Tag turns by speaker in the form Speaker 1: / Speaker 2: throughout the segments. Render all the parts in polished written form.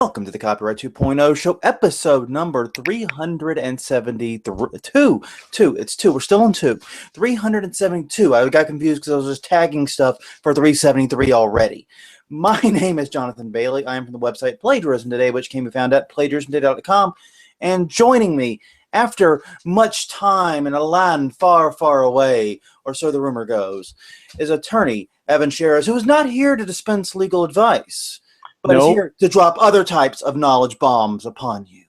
Speaker 1: Welcome to the Copyright 2.0 show, episode number 372. It's two. We're still on two. 372. I got confused because I was just tagging stuff for 373 already. My name is Jonathan Bailey. I am from the website Plagiarism Today, which can be found at plagiarismtoday.com. And joining me, after much time in a land far, far away, or so the rumor goes, is attorney Evan Sherris, who is not here to dispense legal advice, but is here to drop other types of knowledge bombs upon you.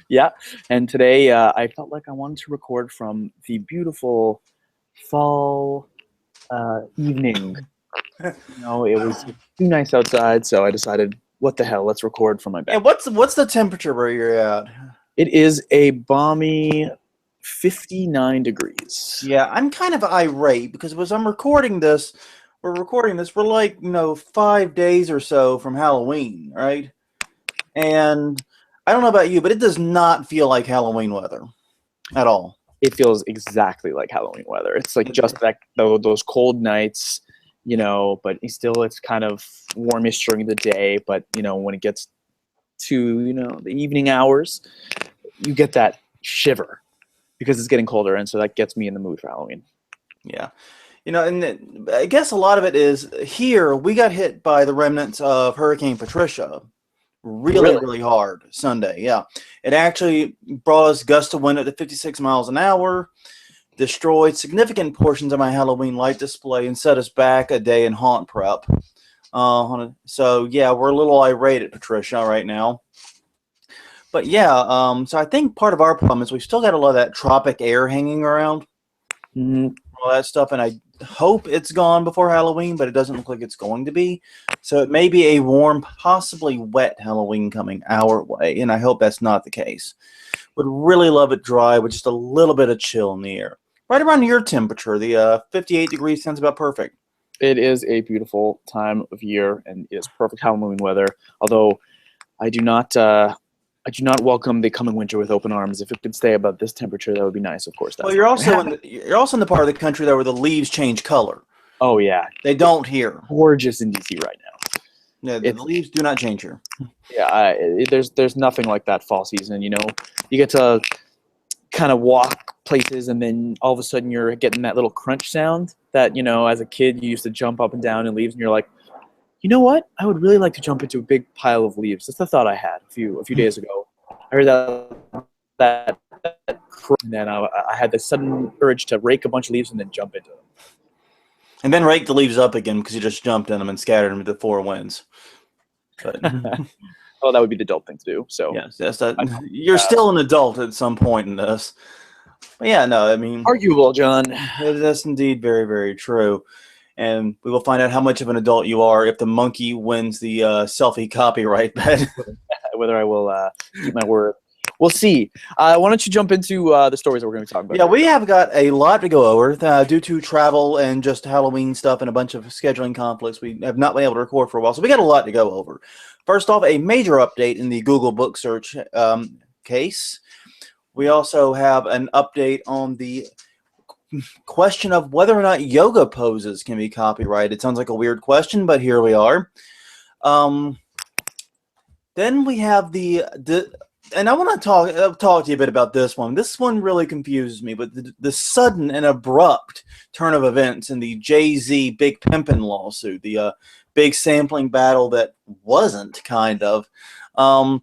Speaker 2: Yeah, and today I felt like I wanted to record from the beautiful fall evening. It was too nice outside, so I decided, what the hell, let's record from my bed.
Speaker 1: And what's the temperature where you're at?
Speaker 2: It is a balmy 59 degrees.
Speaker 1: Yeah, I'm kind of irate because as I'm recording this, we're like, 5 days or so from Halloween, right? And I don't know about you, but it does not feel like Halloween weather at all.
Speaker 2: It feels exactly like Halloween weather. It's like just like those cold nights, but it's kind of warmish during the day. But, when it gets to, the evening hours, you get that shiver because it's getting colder. And so that gets me in the mood for Halloween.
Speaker 1: Yeah. And I guess a lot of it is here, we got hit by the remnants of Hurricane Patricia really hard Sunday. Yeah. It actually brought us gusts of wind up to 56 miles an hour, destroyed significant portions of my Halloween light display, and set us back a day in haunt prep. So, yeah, we're a little irate at Patricia right now. But, yeah, so I think part of our problem is we've still got a lot of that tropic air hanging around. All that stuff, and I hope it's gone before Halloween, but it doesn't look like it's going to be. So it may be a warm, possibly wet Halloween coming our way, and I hope that's not the case. Would really love it dry with just a little bit of chill in the air. Right around your temperature, the 58 degrees sounds about perfect.
Speaker 2: It is a beautiful time of year, and it is perfect Halloween weather, although I do not welcome the coming winter with open arms. If it could stay above this temperature, that would be nice. Of course, that's
Speaker 1: you're also in the part of the country though where the leaves change color.
Speaker 2: Oh yeah,
Speaker 1: they don't here.
Speaker 2: Gorgeous in DC right now.
Speaker 1: Yeah, the leaves do not change here.
Speaker 2: Yeah, there's nothing like that fall season. You get to kind of walk places, and then all of a sudden you're getting that little crunch sound that as a kid you used to jump up and down in leaves, and you're like, you know what? I would really like to jump into a big pile of leaves. That's the thought I had a few days ago. I heard that and then I had the sudden urge to rake a bunch of leaves and then jump into them.
Speaker 1: And then rake the leaves up again because you just jumped in them and scattered them to the four winds. But
Speaker 2: well, that would be the adult thing to do. So
Speaker 1: yes, you're still an adult at some point in this. But yeah, no, I mean,
Speaker 2: arguable, John.
Speaker 1: That's indeed very, very true. And we will find out how much of an adult you are if the monkey wins the selfie copyright bet.
Speaker 2: Whether I will keep my word. We'll see. Why don't you jump into the stories that we're going to be talking about?
Speaker 1: Yeah, we have got a lot to go over due to travel and just Halloween stuff and a bunch of scheduling conflicts. We have not been able to record for a while, so we got a lot to go over. First off, a major update in the Google book search case. We also have an update on the question of whether or not yoga poses can be copyrighted. It sounds like a weird question, but here we are. Then we have and I want to talk to you a bit about this one. This one really confuses me, but the sudden and abrupt turn of events in the Jay-Z Big Pimpin' lawsuit, the big sampling battle that wasn't, kind of. I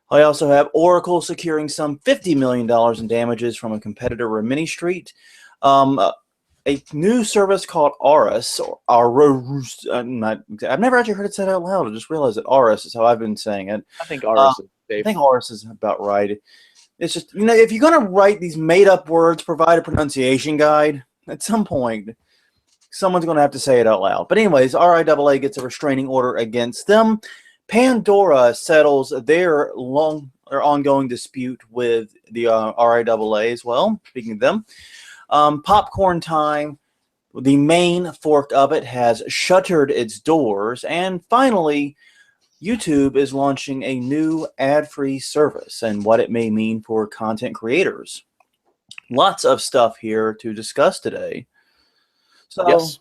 Speaker 1: also have Oracle securing some $50 million in damages from a competitor, Rimini Street. A new service called Aurous, or Aurous. I've never actually heard it said out loud. I just realized that Aurous is how I've been saying it.
Speaker 2: I think Aurous is safe.
Speaker 1: I think Aurous is about right. It's just, if you're going to write these made-up words, provide a pronunciation guide. At some point, someone's going to have to say it out loud. But anyways, RIAA gets a restraining order against them. Pandora settles their ongoing dispute with the RIAA as well, speaking of them. Popcorn Time, the main fork of it, has shuttered its doors. And finally, YouTube is launching a new ad-free service and what it may mean for content creators. Lots of stuff here to discuss today. So,
Speaker 2: yes.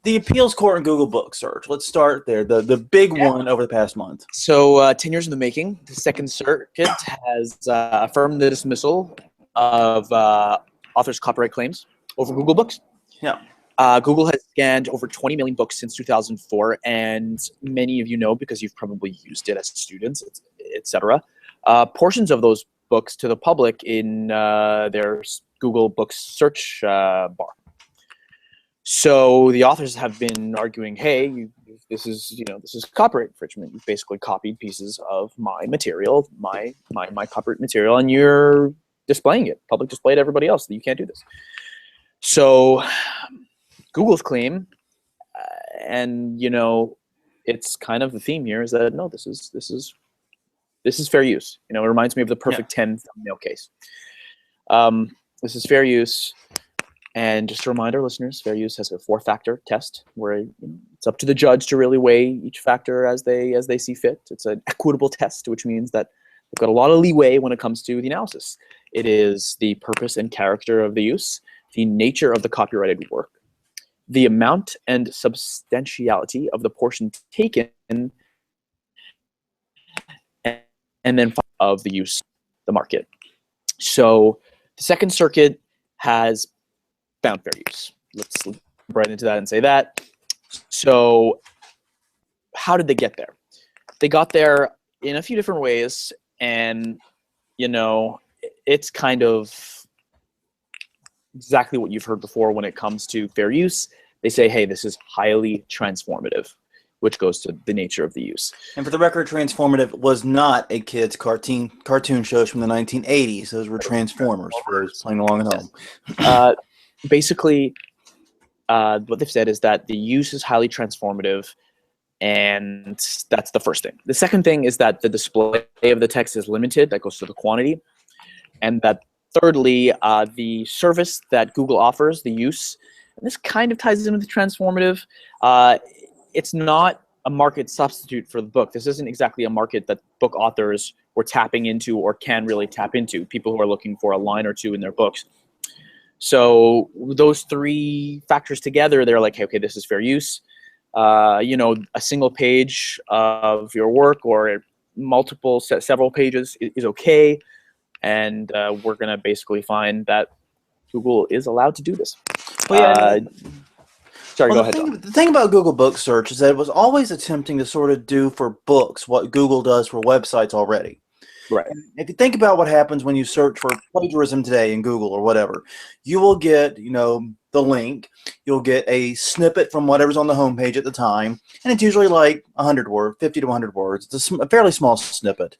Speaker 1: The appeals court and Google Book Search. Let's start there. The big one over the past month.
Speaker 2: So 10 years in the making, the Second Circuit has affirmed the dismissal of authors' copyright claims over Google Books.
Speaker 1: Yeah.
Speaker 2: Google has scanned over 20 million books since 2004, and many of you know because you've probably used it as students, etc. Portions of those books to the public in their Google Books search bar. So the authors have been arguing, "Hey, this is copyright infringement. You've basically copied pieces of my material, my copyright material, and you're displaying it, public display to everybody else. That you can't do this." So Google's claim, and it's kind of the theme here, is that no, this is fair use. It reminds me of the Perfect 10 thumbnail case. This is fair use. And just to remind our listeners, fair use has a 4-factor test where it's up to the judge to really weigh each factor as they see fit. It's an equitable test, which means that they've got a lot of leeway when it comes to the analysis. It is the purpose and character of the use, the nature of the copyrighted work, the amount and substantiality of the portion taken, and then of the use, the market. So the Second Circuit has found fair use. Let's right into that and say that. So how did they get there? They got there in a few different ways, and it's kind of exactly what you've heard before when it comes to fair use. They say, hey, this is highly transformative, which goes to the nature of the use. And
Speaker 1: for the record, transformative was not a kid's cartoon shows from the 1980s. Those were Transformers for those playing along at home.
Speaker 2: Basically, what they've said is that the use is highly transformative, and that's the first thing. The second thing is that the display of the text is limited. That goes to the quantity. And that thirdly, the service that Google offers, the use, and this kind of ties into the transformative, it's not a market substitute for the book. This isn't exactly a market that book authors were tapping into or can really tap into, people who are looking for a line or two in their books. So those 3 factors together, they're like, hey, okay, this is fair use. A single page of your work or several pages is okay. And we're going to basically find that Google is allowed to do this. Well, sorry, go ahead.
Speaker 1: The thing about Google Book Search is that it was always attempting to sort of do for books what Google does for websites already.
Speaker 2: Right.
Speaker 1: And if you think about what happens when you search for plagiarism today in Google or whatever, you will get, the link, you'll get a snippet from whatever's on the homepage at the time, and it's usually like 100 words, 50 to 100 words. It's a fairly small snippet.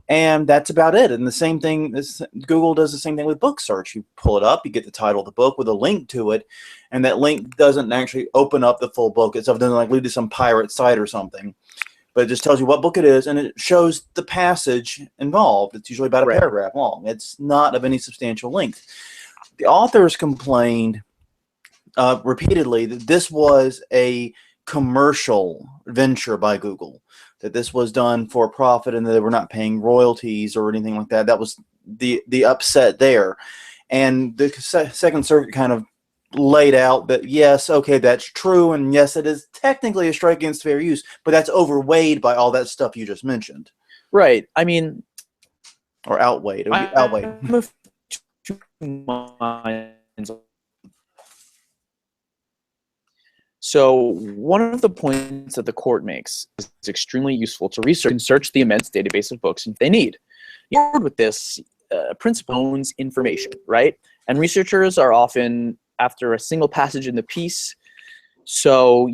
Speaker 1: And that's about it. And the same thing, Google does the same thing with book search. You pull it up, you get the title of the book with a link to it, and that link doesn't actually open up the full book. It doesn't like lead to some pirate site or something. But it just tells you what book it is, and it shows the passage involved. It's usually about a paragraph long. It's not of any substantial length. The authors complained repeatedly that this was a commercial venture by Google, that this was done for profit and that they were not paying royalties or anything like that. That was the upset there. And the Second Circuit kind of laid out that, yes, okay, that's true, and yes, it is technically a strike against fair use, but that's overweighed by all that stuff you just mentioned.
Speaker 2: Right. I mean,
Speaker 1: or outweighed. Outweighed.
Speaker 2: So one of the points that the court makes is it's extremely useful to research and search the immense database of books they need. With this, principle owns information, right? And researchers are often after a single passage in the piece. So,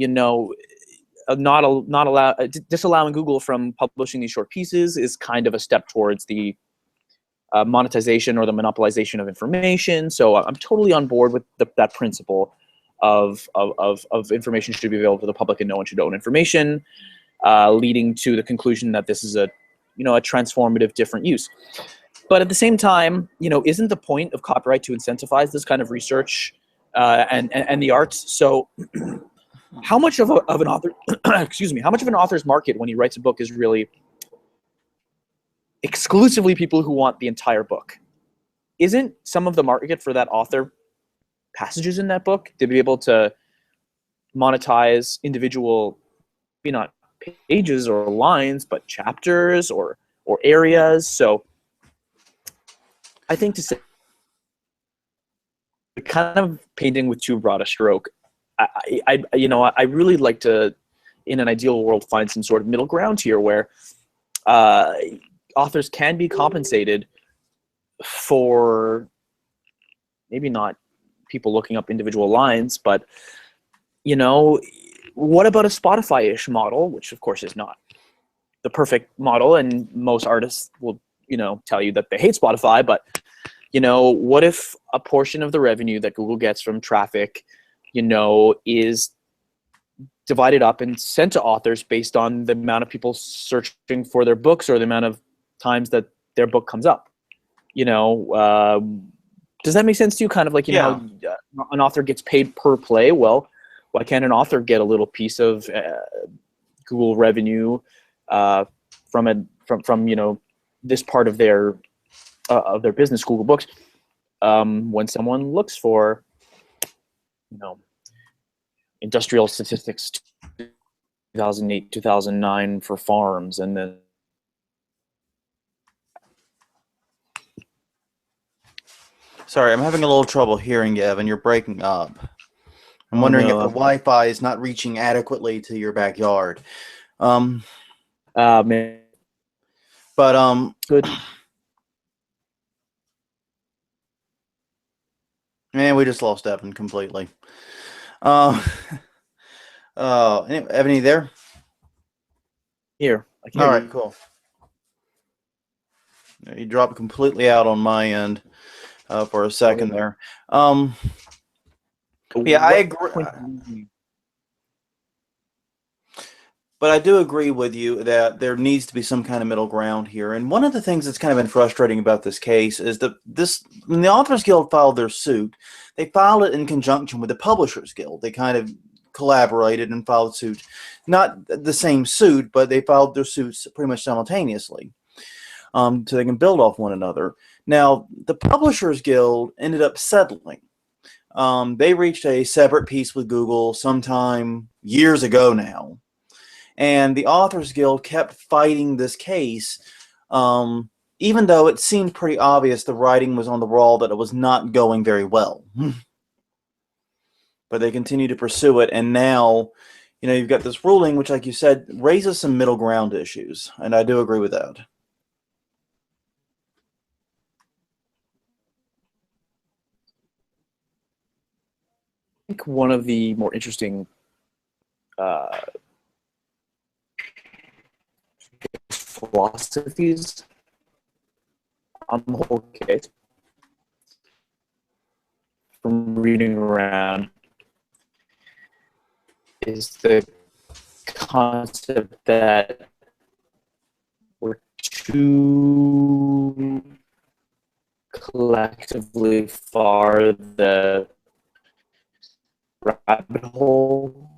Speaker 2: disallowing Google from publishing these short pieces is kind of a step towards the monetization or the monopolization of information. So I'm totally on board with that principle of information should be available to the public and no one should own information, leading to the conclusion that this is a transformative different use. But at the same time, isn't the point of copyright to incentivize this kind of research and the arts? So how much of an author, excuse me, how much of an author's market when he writes a book is really exclusively people who want the entire book? Isn't some of the market for that author passages in that book to be able to monetize individual, maybe not pages or lines, but chapters or areas. So I think to say, kind of painting with too broad a stroke, I really like to, in an ideal world, find some sort of middle ground here where authors can be compensated for maybe not people looking up individual lines, but what about a Spotify-ish model, which of course is not the perfect model, and most artists will tell you that they hate Spotify, but what if a portion of the revenue that Google gets from traffic is divided up and sent to authors based on the amount of people searching for their books or the amount of times that their book comes up? Does that make sense to you? Kind of like, how an author gets paid per play. Well, why can't an author get a little piece of Google revenue from this part of their business, Google Books, when someone looks for industrial statistics 2008 2009 for farms, and then
Speaker 1: Sorry, I'm having a little trouble hearing you, Evan. You're breaking up. I'm wondering if the Wi-Fi is not reaching adequately to your backyard.
Speaker 2: Man.
Speaker 1: But
Speaker 2: Good.
Speaker 1: Man, we just lost Evan completely. Evan, you there?
Speaker 2: Here. I can
Speaker 1: All
Speaker 2: hear
Speaker 1: right, cool. You dropped completely out on my end for a second there. Yeah, I agree. But I do agree with you that there needs to be some kind of middle ground here. And one of the things that's kind of been frustrating about this case is that when the Authors Guild filed their suit, they filed it in conjunction with the Publishers Guild. They kind of collaborated and filed suit. Not the same suit, but they filed their suits pretty much simultaneously, so they can build off one another. Now, the Publishers Guild ended up settling. They reached a separate peace with Google sometime years ago now. And the Authors Guild kept fighting this case, even though it seemed pretty obvious the writing was on the wall that it was not going very well. But they continue to pursue it, and now, you've got this ruling, which, like you said, raises some middle ground issues, and I do agree with that.
Speaker 2: I think one of the more interesting philosophies on the whole case from reading around is the concept that we're too collectively far the rabbit hole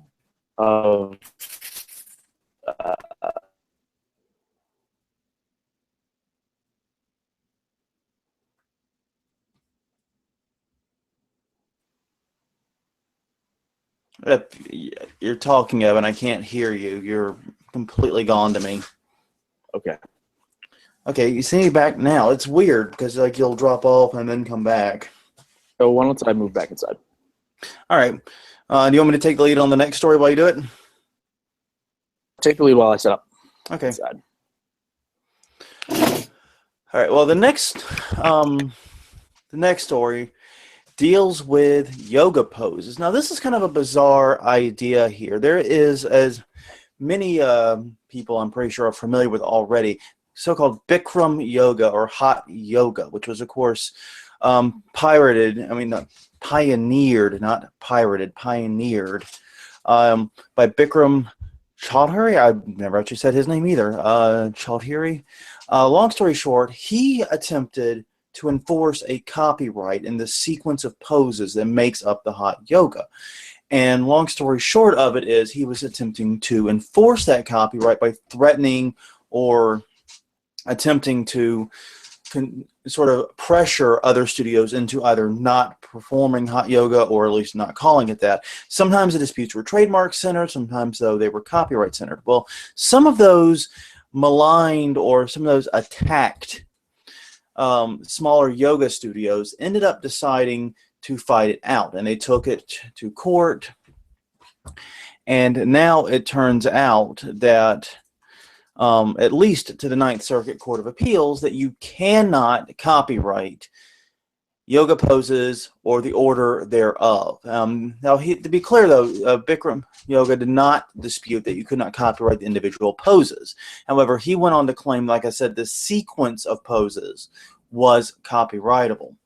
Speaker 2: of
Speaker 1: If you're talking, Evan, I can't hear you. You're completely gone to me.
Speaker 2: Okay.
Speaker 1: Okay, you see me back now. It's weird because you'll drop off and then come back.
Speaker 2: So why don't I move back inside?
Speaker 1: All right. Do you want me to take the lead on the next story while you do it?
Speaker 2: Take the lead while I set up.
Speaker 1: Okay.
Speaker 2: Inside.
Speaker 1: All right. Well, the next story deals with yoga poses. Now, this is kind of a bizarre idea here. There is, as many people I'm pretty sure are familiar with already, so-called Bikram yoga or hot yoga, which was, of course, pioneered by Bikram Chaudhuri. I've never actually said his name either. Chaudhuri. Long story short, he attempted to enforce a copyright in the sequence of poses that makes up the hot yoga. And long story short of it is he was attempting to enforce that copyright by threatening or attempting to sort of pressure other studios into either not performing hot yoga or at least not calling it that. Sometimes the disputes were trademark centered, sometimes though they were copyright centered. Well, some of those maligned or some of those attacked smaller yoga studios ended up deciding to fight it out, and they took it to court. And now it turns out that at least to the Ninth Circuit Court of Appeals, that you cannot copyright yoga poses or the order thereof. Now, to be clear, though, Bikram Yoga did not dispute that you could not copyright the individual poses. However, he went on to claim, like I said, the sequence of poses was copyrightable.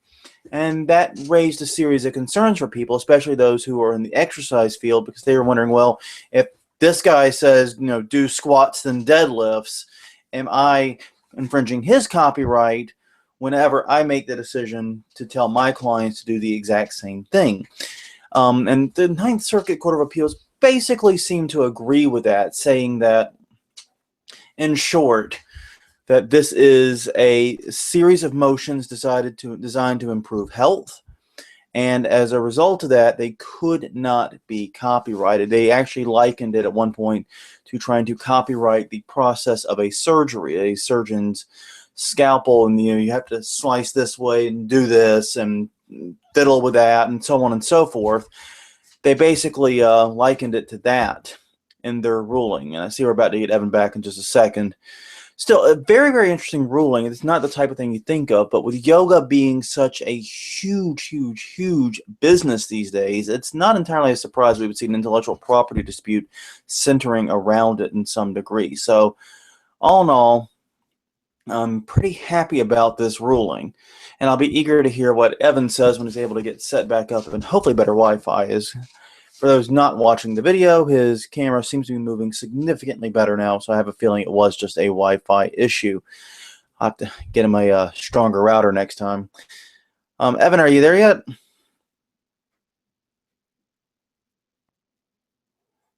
Speaker 1: And that raised a series of concerns for people, especially those who are in the exercise field, because they were wondering, well, if this guy says, you know, do squats then deadlifts, am I infringing his copyright whenever I make the decision to tell my clients to do the exact same thing? And the Ninth Circuit Court of Appeals basically seemed to agree with that, saying that, in short, that this is a series of motions designed to improve health, and as a result of that, they could not be copyrighted. They actually likened it at one point to trying to copyright the process of a surgery, a surgeon's scalpel, and you have to slice this way and do this and fiddle with that and so on and so forth. They basically likened it to that in their ruling, and I see we're about to get Evan back in just a second. Still, a very, very interesting ruling. It's not the type of thing you think of, but with yoga being such a huge, huge, huge business these days, it's not entirely a surprise we would see an intellectual property dispute centering around it in some degree. So, all in all, I'm pretty happy about this ruling, and I'll be eager to hear what Evan says when he's able to get set back up and hopefully better Wi-Fi. For those not watching the video, his camera seems to be moving significantly better now, so I have a feeling it was just a Wi-Fi issue. I'll have to get him a stronger router next time. Evan, are you there yet?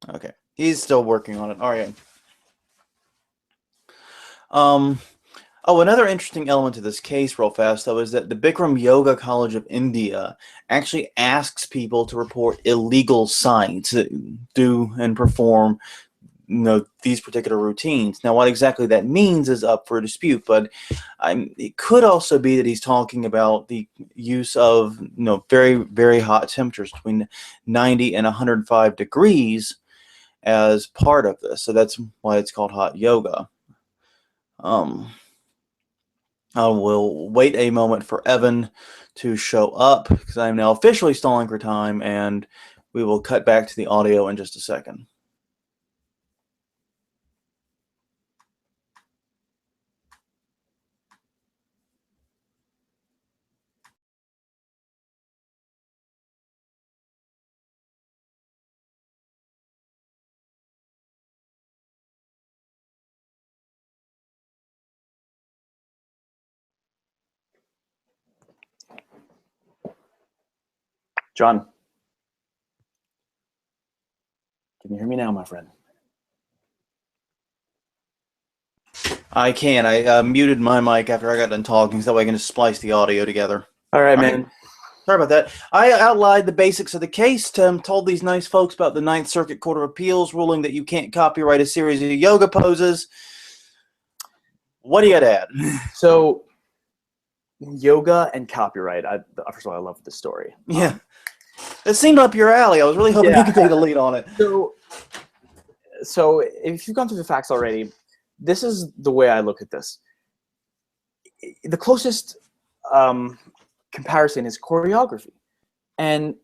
Speaker 1: Okay, he's still working on it. All right. Oh, another interesting element to this case, real fast, though, is that the Bikram Yoga College of India actually asks people to report illegal sites that do and perform, these particular routines. Now, what exactly that means is up for dispute, but it could also be that he's talking about the use of, very, very hot temperatures between 90 and 105 degrees as part of this. So that's why it's called hot yoga. I will wait a moment for Evan to show up because I am now officially stalling for time, and we will cut back to the audio in just a second.
Speaker 2: John, can you hear me now, my friend?
Speaker 1: I can. I muted my mic after I got done talking, so that way I can just splice the audio together.
Speaker 2: All right, man.
Speaker 1: Sorry about that. I outlined the basics of the case, told these nice folks about the Ninth Circuit Court of Appeals ruling that you can't copyright a series of yoga poses. What do you got to add?
Speaker 2: So, yoga and copyright. First of all, I love this story.
Speaker 1: Yeah. It seemed up your alley. I was really hoping you could take the lead on it.
Speaker 2: So if you've gone through the facts already, this is the way I look at this. The closest comparison is choreography. And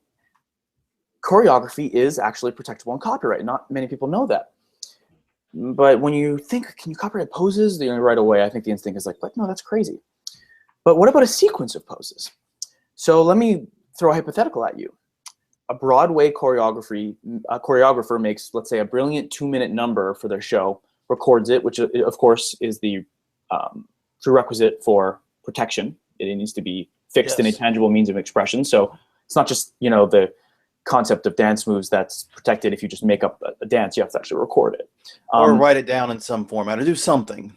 Speaker 2: choreography is actually protectable in copyright. Not many people know that. But when you think, can you copyright poses? Right away, I think the instinct is like, what? No, that's crazy. But what about a sequence of poses? So let me throw a hypothetical at you. A Broadway choreographer makes, let's say, a brilliant 2-minute number for their show, records it, which of course is the prerequisite for protection. It needs to be fixed in a tangible means of expression. So it's not just, the concept of dance moves that's protected if you just make up a dance. You have to actually record it.
Speaker 1: Or write it down in some format or do something.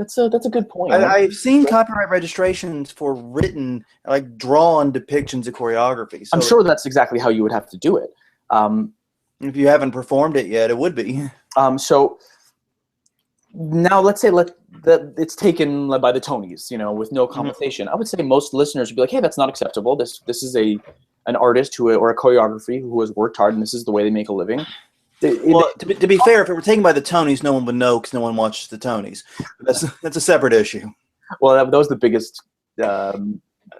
Speaker 2: That's a good point.
Speaker 1: I've seen copyright registrations for written, like drawn depictions of choreography. So
Speaker 2: I'm sure that's exactly how you would have to do it.
Speaker 1: if you haven't performed it yet, it would be.
Speaker 2: So now let's say that it's taken by the Tonys, with no compensation. I would say most listeners would be like, hey, that's not acceptable. This is an artist or a choreography who has worked hard, and this is the way they make a living.
Speaker 1: Well, to be fair, if it were taken by the Tonys, no one would know because no one watches the Tonys. That's a separate issue.
Speaker 2: Well, that was the biggest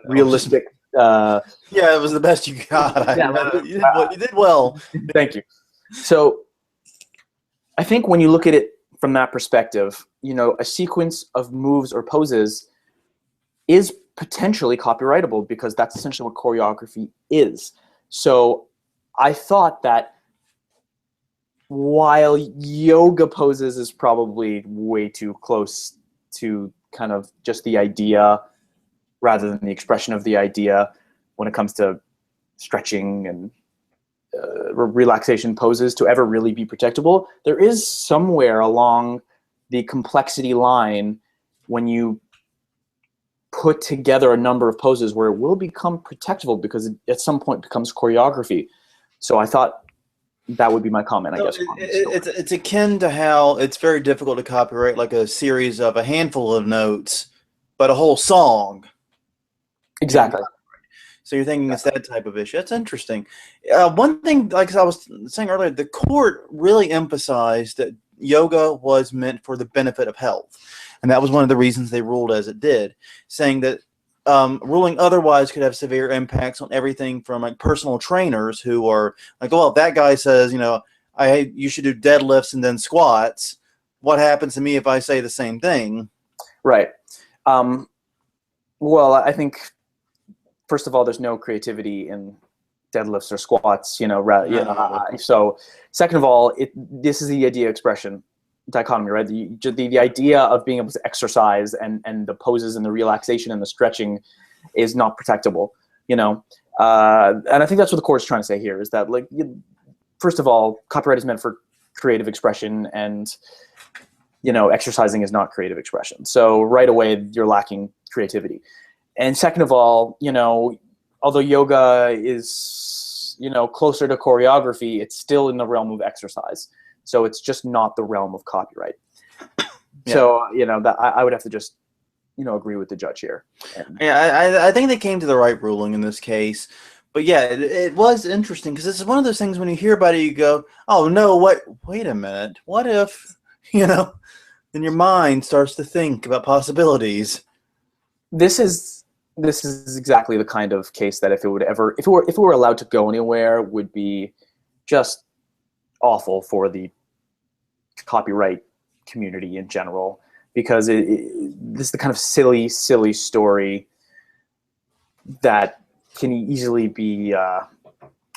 Speaker 2: realistic.
Speaker 1: Yeah, it was the best you got. You did well.
Speaker 2: Thank you. So I think when you look at it from that perspective, a sequence of moves or poses is potentially copyrightable because that's essentially what choreography is. So I thought that while yoga poses is probably way too close to kind of just the idea rather than the expression of the idea when it comes to stretching and relaxation poses to ever really be protectable, there is somewhere along the complexity line when you put together a number of poses where it will become protectable because it at some point becomes choreography. So I thought that would be my comment, I guess.
Speaker 1: It's akin to how it's very difficult to copyright like a series of a handful of notes, but a whole song.
Speaker 2: Exactly.
Speaker 1: So you're thinking it's that type of issue. That's interesting. One thing, like I was saying earlier, the court really emphasized that yoga was meant for the benefit of health. And that was one of the reasons they ruled as it did, saying that ruling otherwise could have severe impacts on everything from like personal trainers who are like, well, if that guy says, you should do deadlifts and then squats, what happens to me if I say the same thing?
Speaker 2: Right. Well, I think, first of all, there's no creativity in deadlifts or squats, So second of all, this is the idea expression dichotomy, right? The idea of being able to exercise and the poses and the relaxation and the stretching is not protectable, and I think that's what the court's trying to say here is that, first of all, copyright is meant for creative expression, and exercising is not creative expression. So right away you're lacking creativity. And second of all, although yoga is closer to choreography, it's still in the realm of exercise. So it's just not the realm of copyright. Yeah. So, that I would have to just, agree with the judge here.
Speaker 1: Yeah, I think they came to the right ruling in this case. But yeah, it was interesting because this is one of those things when you hear about it, you go, oh, no, wait a minute. What if, then your mind starts to think about possibilities.
Speaker 2: This is exactly the kind of case that if it were allowed to go anywhere would be just awful for the copyright community in general, because this is the kind of silly story that can easily be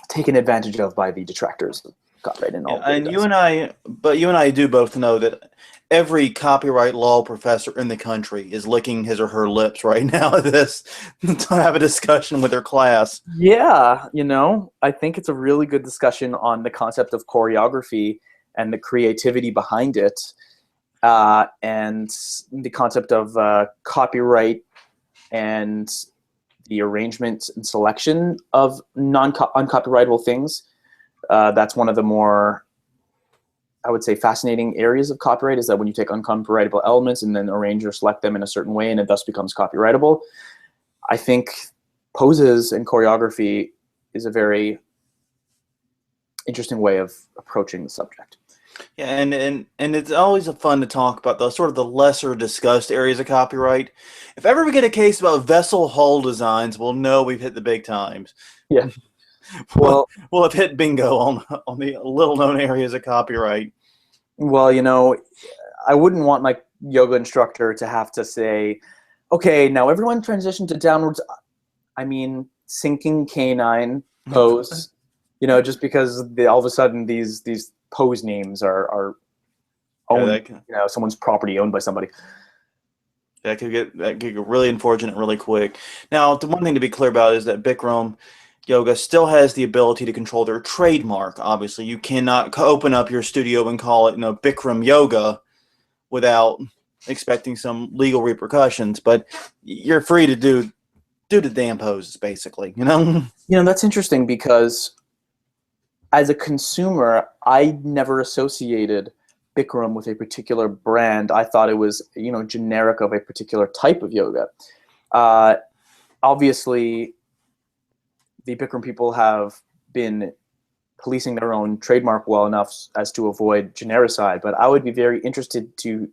Speaker 2: taken advantage of by the detractors of copyright and all.
Speaker 1: And you and I do both know that every copyright law professor in the country is licking his or her lips right now at this to have a discussion with their class.
Speaker 2: Yeah, I think it's a really good discussion on the concept of choreography and the creativity behind it, and the concept of copyright and the arrangement and selection of uncopyrightable things. That's one of the more, I would say, fascinating areas of copyright, is that when you take uncopyrightable elements and then arrange or select them in a certain way and it thus becomes copyrightable. I think poses and choreography is a very interesting way of approaching the subject.
Speaker 1: Yeah, and it's always fun to talk about the sort of the lesser discussed areas of copyright. If ever we get a case about vessel hull designs, we'll know we've hit the big times.
Speaker 2: Yeah.
Speaker 1: Well, we'll have hit bingo on the little known areas of copyright.
Speaker 2: Well, I wouldn't want my yoga instructor to have to say, okay, now everyone transition to downwards, sinking canine pose, just because all of a sudden these pose names are owned, someone's property owned by somebody.
Speaker 1: That could get really unfortunate really quick. Now, the one thing to be clear about is that Bikram Yoga still has the ability to control their trademark. Obviously, you cannot open up your studio and call it, Bikram Yoga without expecting some legal repercussions, but you're free to do the damn poses, basically, you know?
Speaker 2: That's interesting because as a consumer, I never associated Bikram with a particular brand. I thought it was, generic of a particular type of yoga. Obviously, the Bikram people have been policing their own trademark well enough as to avoid genericide, but I would be very interested to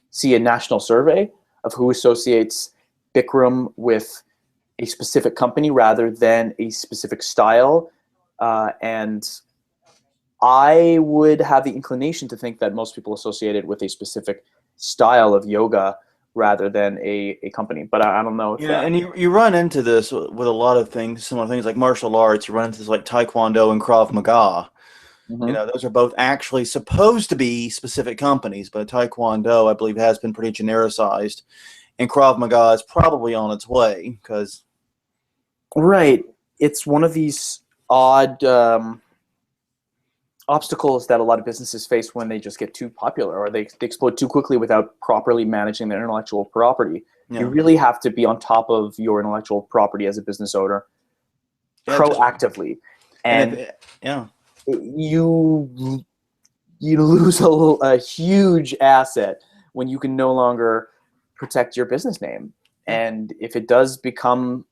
Speaker 2: see a national survey of who associates Bikram with a specific company rather than a specific style. And I would have the inclination to think that most people associate it with a specific style of yoga rather than a company. But I don't know.
Speaker 1: And you run into this with a lot of things, similar things like martial arts. You run into this like Taekwondo and Krav Maga.
Speaker 2: Mm-hmm.
Speaker 1: Those are both actually supposed to be specific companies, but Taekwondo, I believe, has been pretty genericized. And Krav Maga is probably on its way because...
Speaker 2: Right. It's one of these odd obstacles that a lot of businesses face when they just get too popular or they explode too quickly without properly managing their intellectual property. Yeah. You really have to be on top of your intellectual property as a business owner proactively. You lose a huge asset when you can no longer protect your business name. And if it does become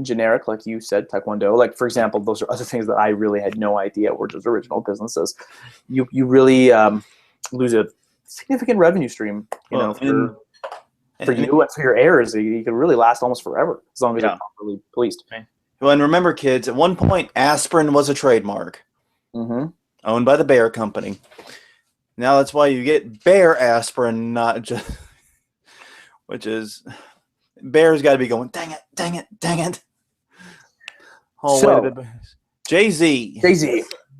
Speaker 2: generic, like you said, Taekwondo, like for example, those are other things that I really had no idea were just original businesses. You really lose a significant revenue stream, for you and for your heirs. You can really last almost forever as long as you're properly policed.
Speaker 1: Well, and remember, kids, at one point, aspirin was a trademark owned by the Bayer Company. Now that's why you get Bayer aspirin, not just, which is, Bayer's got to be going, dang it. Oh, so, Jay-Z.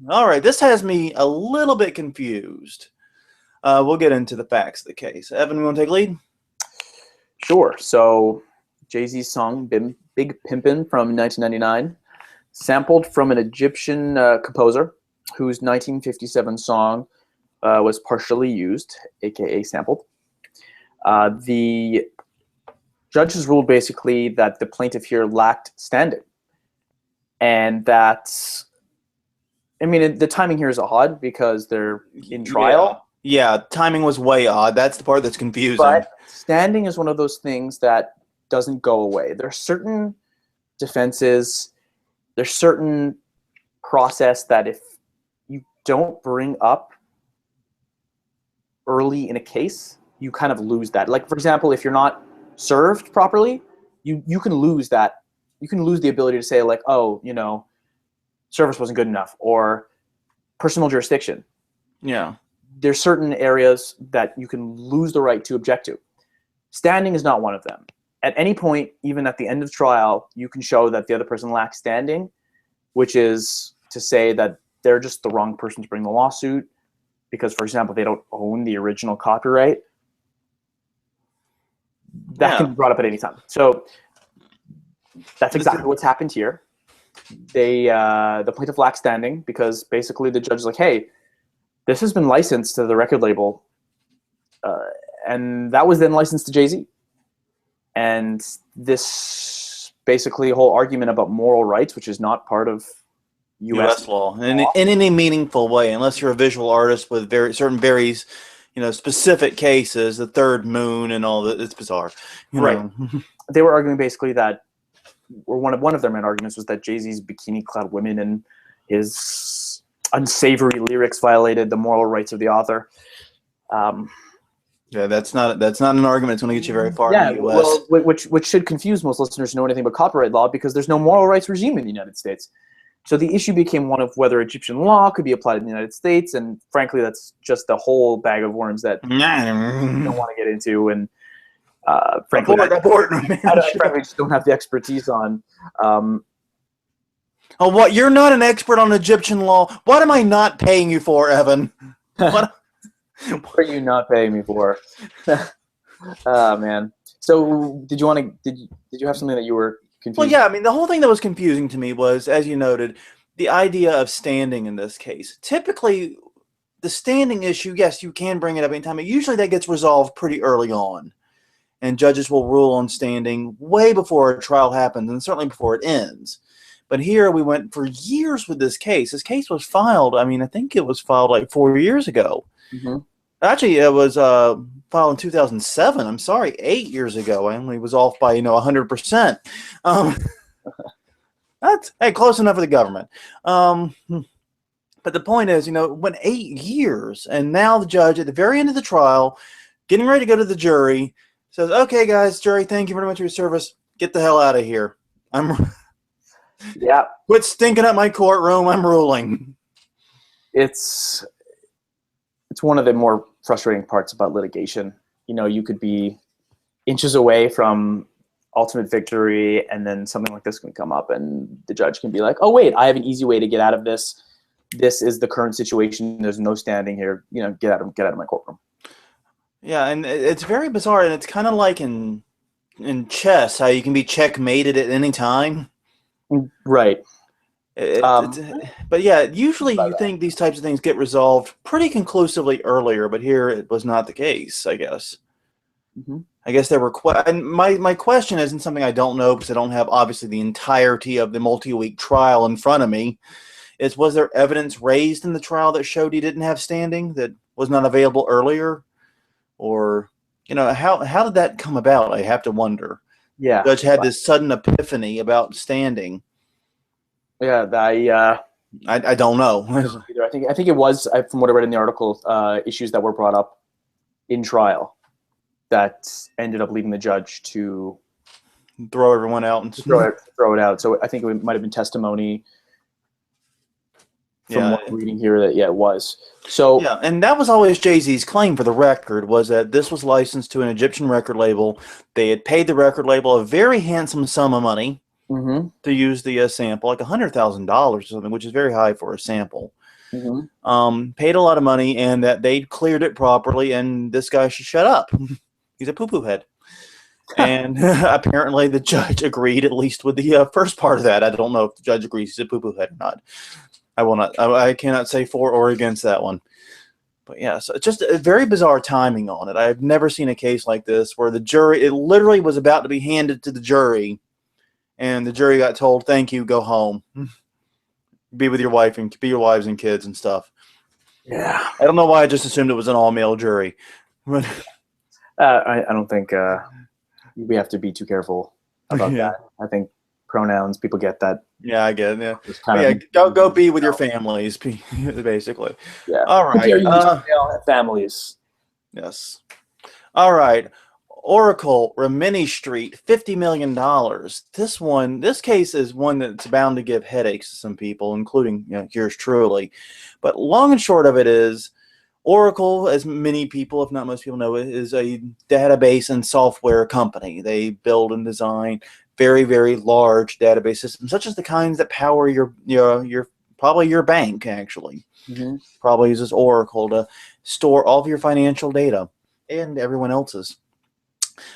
Speaker 1: All right, this has me a little bit confused. We'll get into the facts of the case. Evan, you want to take lead?
Speaker 2: Sure. So Jay-Z's song Big Pimpin' from 1999, sampled from an Egyptian composer whose 1957 song was partially used, aka sampled. The judges ruled basically that the plaintiff here lacked standing. And that's, the timing here is odd because they're in trial.
Speaker 1: Yeah, timing was way odd. That's the part that's confusing.
Speaker 2: But standing is one of those things that doesn't go away. There are certain defenses, there's certain process that if you don't bring up early in a case, you kind of lose that. Like, for example, if you're not served properly, you can lose that. You can lose the ability to say, like, oh, service wasn't good enough, or personal jurisdiction.
Speaker 1: Yeah.
Speaker 2: There's certain areas that you can lose the right to object to. Standing is not one of them. At any point, even at the end of trial, you can show that the other person lacks standing, which is to say that they're just the wrong person to bring the lawsuit because, for example, they don't own the original copyright. That can be brought up at any time. So that's exactly what's happened here. The plaintiff lacks standing because basically the judge is like, hey, this has been licensed to the record label, and that was then licensed to Jay-Z. And this basically whole argument about moral rights, which is not part of U.S.
Speaker 1: law in any meaningful way, unless you're a visual artist with very specific cases, the third moon and all that. It's bizarre.
Speaker 2: Right. They were arguing basically that, or one of their main arguments was that Jay-Z's bikini-clad women and his unsavory lyrics violated the moral rights of the author.
Speaker 1: Yeah, that's not an argument that's going to get you very far in the U.S.
Speaker 2: Well, which should confuse most listeners who know anything about copyright law because there's no moral rights regime in the United States. So the issue became one of whether Egyptian law could be applied in the United States, and frankly, that's just a whole bag of worms that you don't want to get into. And frankly, I frankly just don't have the expertise on.
Speaker 1: Oh, what? You're not an expert on Egyptian law. What am I not paying you for, Evan? What
Speaker 2: are you not paying me for? Oh, man. So did you have something that you were confused?
Speaker 1: Well, yeah. The whole thing that was confusing to me was, as you noted, the idea of standing in this case. Typically, the standing issue, yes, you can bring it up anytime. But usually that gets resolved pretty early on. And judges will rule on standing way before a trial happens, and certainly before it ends. But here we went for years with this case. This case was filed, I mean, I think it was filed like 4 years ago.
Speaker 2: Mm-hmm.
Speaker 1: Actually, it was filed in 2007. I'm sorry, 8 years ago. I only was off by 100%. That's close enough for the government. But the point is, it went 8 years, and now the judge at the very end of the trial, getting ready to go to the jury, says, "Okay, guys, jury, thank you very much for your service. Get the hell out of here.
Speaker 2: Yeah.
Speaker 1: Quit stinking up my courtroom. I'm ruling."
Speaker 2: It's one of the more frustrating parts about litigation. You could be inches away from ultimate victory, and then something like this can come up, and the judge can be like, "Oh, wait, I have an easy way to get out of this. This is the current situation. There's no standing here. Get out of my courtroom."
Speaker 1: Yeah, and it's very bizarre, and it's kind of like in chess, how you can be checkmated at any time.
Speaker 2: Right.
Speaker 1: But yeah, usually you think these types of things get resolved pretty conclusively earlier, but here it was not the case, I guess.
Speaker 2: Mm-hmm.
Speaker 1: I guess there were and my question isn't something I don't know, because I don't have obviously the entirety of the multi-week trial in front of me. Was there evidence raised in the trial that showed he didn't have standing, that was not available earlier? Or, how did that come about? I have to wonder.
Speaker 2: Yeah.
Speaker 1: The judge had this sudden epiphany about standing.
Speaker 2: Yeah,
Speaker 1: I don't know.
Speaker 2: I think it was, from what I read in the article, issues that were brought up in trial that ended up leading the judge to
Speaker 1: throw everyone out and
Speaker 2: throw it out. So I think it might have been testimony from what I'm reading here that it was. So
Speaker 1: yeah, and that was always Jay-Z's claim, for the record, was that this was licensed to an Egyptian record label. They had paid the record label a very handsome sum of money to use the sample, like $100,000 or something, which is very high for a sample. Paid a lot of money, and that they cleared it properly, and this guy should shut up. He's a poo-poo head. And apparently the judge agreed, at least with the first part of that. I don't know if the judge agrees he's a poo-poo head or not. I will not. I cannot say for or against that one. But yeah, so it's just a very bizarre timing on it. I've never seen a case like this where the jury, it literally was about to be handed to the jury, and the jury got told, "Thank you, go home. Be with your wife and be your wives and kids and stuff."
Speaker 2: Yeah.
Speaker 1: I don't know why I just assumed it was an all-male jury.
Speaker 2: I don't think we have to be too careful about that. I think pronouns, people get that.
Speaker 1: Yeah, I get it. Yeah, go be with your families, basically.
Speaker 2: Yeah.
Speaker 1: All right.
Speaker 2: Families.
Speaker 1: Yes. All right. Oracle, Rimini Street, $50 million. This case is one that's bound to give headaches to some people, including yours truly. But long and short of it is, Oracle, as many people, if not most people know, is a database and software company. They build and design very, very large database systems, such as the kinds that power your probably your bank, actually. Probably uses Oracle to store all of your financial data and everyone else's.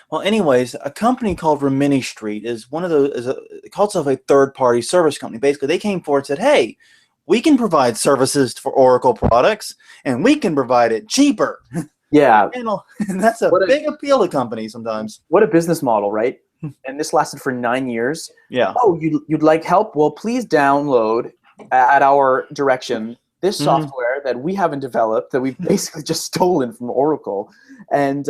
Speaker 1: Well, anyways, a company called Rimini Street is one of those. It calls itself a third-party service company. Basically, they came forward and said, "Hey, we can provide services for Oracle products, and we can provide it cheaper."
Speaker 2: Yeah,
Speaker 1: and that's a big appeal to companies sometimes.
Speaker 2: What a business model, right? And this lasted for 9 years.
Speaker 1: Yeah.
Speaker 2: Oh, you'd like help? Well, please download at our direction this software that we haven't developed, that we've basically just stolen from Oracle. And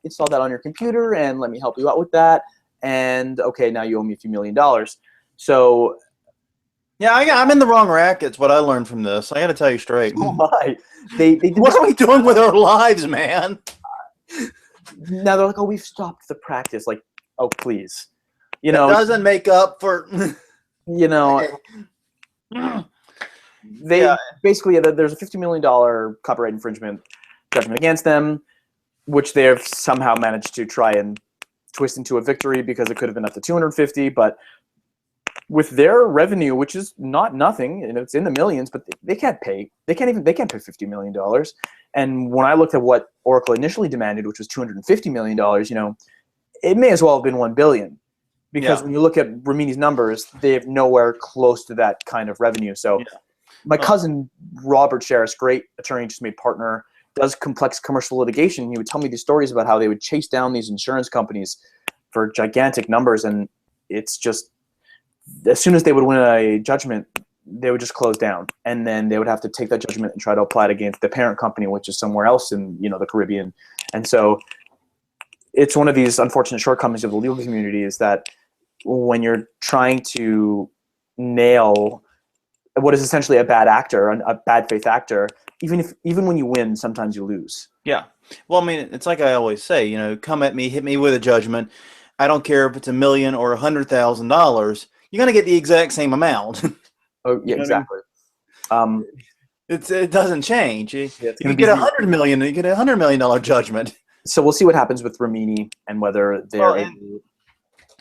Speaker 2: install that on your computer, and let me help you out with that. And okay, now you owe me a few $1 million. So
Speaker 1: yeah, I'm in the wrong rackets. What I learned from this, I got to tell you straight.
Speaker 2: Oh my!
Speaker 1: What are we doing with our lives, man?
Speaker 2: Now they're like, "Oh, we've stopped the practice." Like, oh, please,
Speaker 1: It doesn't make up for.
Speaker 2: Basically there's a $50 million copyright infringement judgment against them, which they've somehow managed to try and twist into a victory, because it could have been up to 250, but with their revenue, which is not nothing, and it's in the millions, but they can't pay $50 million. And when I looked at what Oracle initially demanded, which was $250 million, it may as well have been $1 billion, because when you look at Rimini's numbers, they have nowhere close to that kind of revenue. So My cousin, Robert Sherris, great attorney, just made partner, does complex commercial litigation. He would tell me these stories about how they would chase down these insurance companies for gigantic numbers. And it's just, as soon as they would win a judgment, they would just close down. And then they would have to take that judgment and try to apply it against the parent company, which is somewhere else in, the Caribbean. And so it's one of these unfortunate shortcomings of the legal community is that when you're trying to nail what is essentially a bad actor, a bad faith actor, even when you win, sometimes you lose.
Speaker 1: Yeah. Well, I mean, it's like I always say, come at me, hit me with a judgment. I don't care if it's $1 million or $100,000. You're going to get the exact same amount.
Speaker 2: Oh, yeah, exactly.
Speaker 1: I mean? It doesn't change. You get $100 million, you get $100 million judgment.
Speaker 2: So we'll see what happens with Rimini and whether they're able.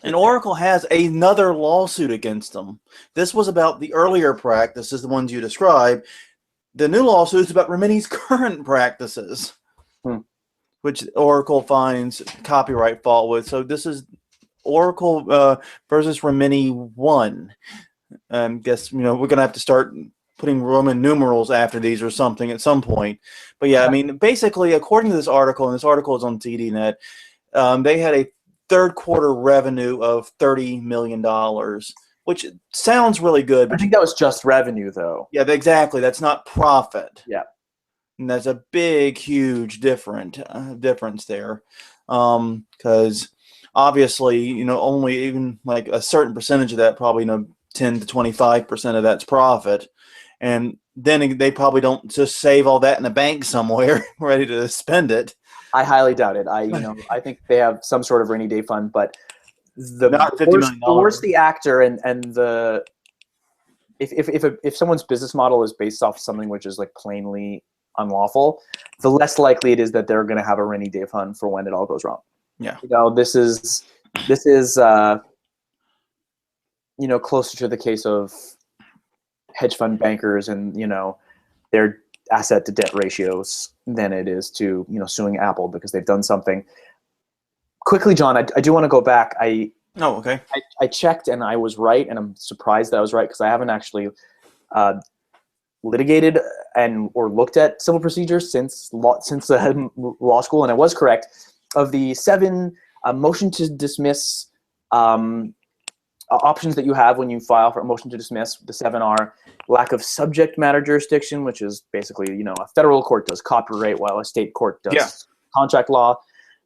Speaker 1: And Oracle has another lawsuit against them. This was about the earlier practices, the ones you described. The new lawsuit is about Rimini's current practices, which Oracle finds copyright fault with. So this is Oracle versus Rimini 1. I guess we're going to have to start putting Roman numerals after these or something at some point. But yeah, I mean, basically, according to this article, and this article is on TDNet, they had a third quarter revenue of $30 million, which sounds really good.
Speaker 2: I think that was just revenue, though.
Speaker 1: Yeah, exactly. That's not profit.
Speaker 2: Yeah.
Speaker 1: And that's a big, huge difference there. Because obviously, only even like a certain percentage of that, probably 10 to 25% of that's profit. And then they probably don't just save all that in a bank somewhere ready to spend it.
Speaker 2: I highly doubt it. I think they have some sort of rainy day fund, but the worse the actor and the if someone's business model is based off something which is like plainly unlawful, the less likely it is that they're going to have a rainy day fund for when it all goes wrong.
Speaker 1: Yeah.
Speaker 2: This is closer to the case of hedge fund bankers and their asset to debt ratios than it is to suing Apple because they've done something. Quickly, John, I do want to go back.
Speaker 1: Okay.
Speaker 2: I checked and I was right, and I'm surprised that I was right because I haven't actually litigated or looked at civil procedures since law school, and I was correct. Of the 7 motion to dismiss options that you have when you file for a motion to dismiss, the 7 are lack of subject matter jurisdiction, which is basically, a federal court does copyright while a state court does contract law.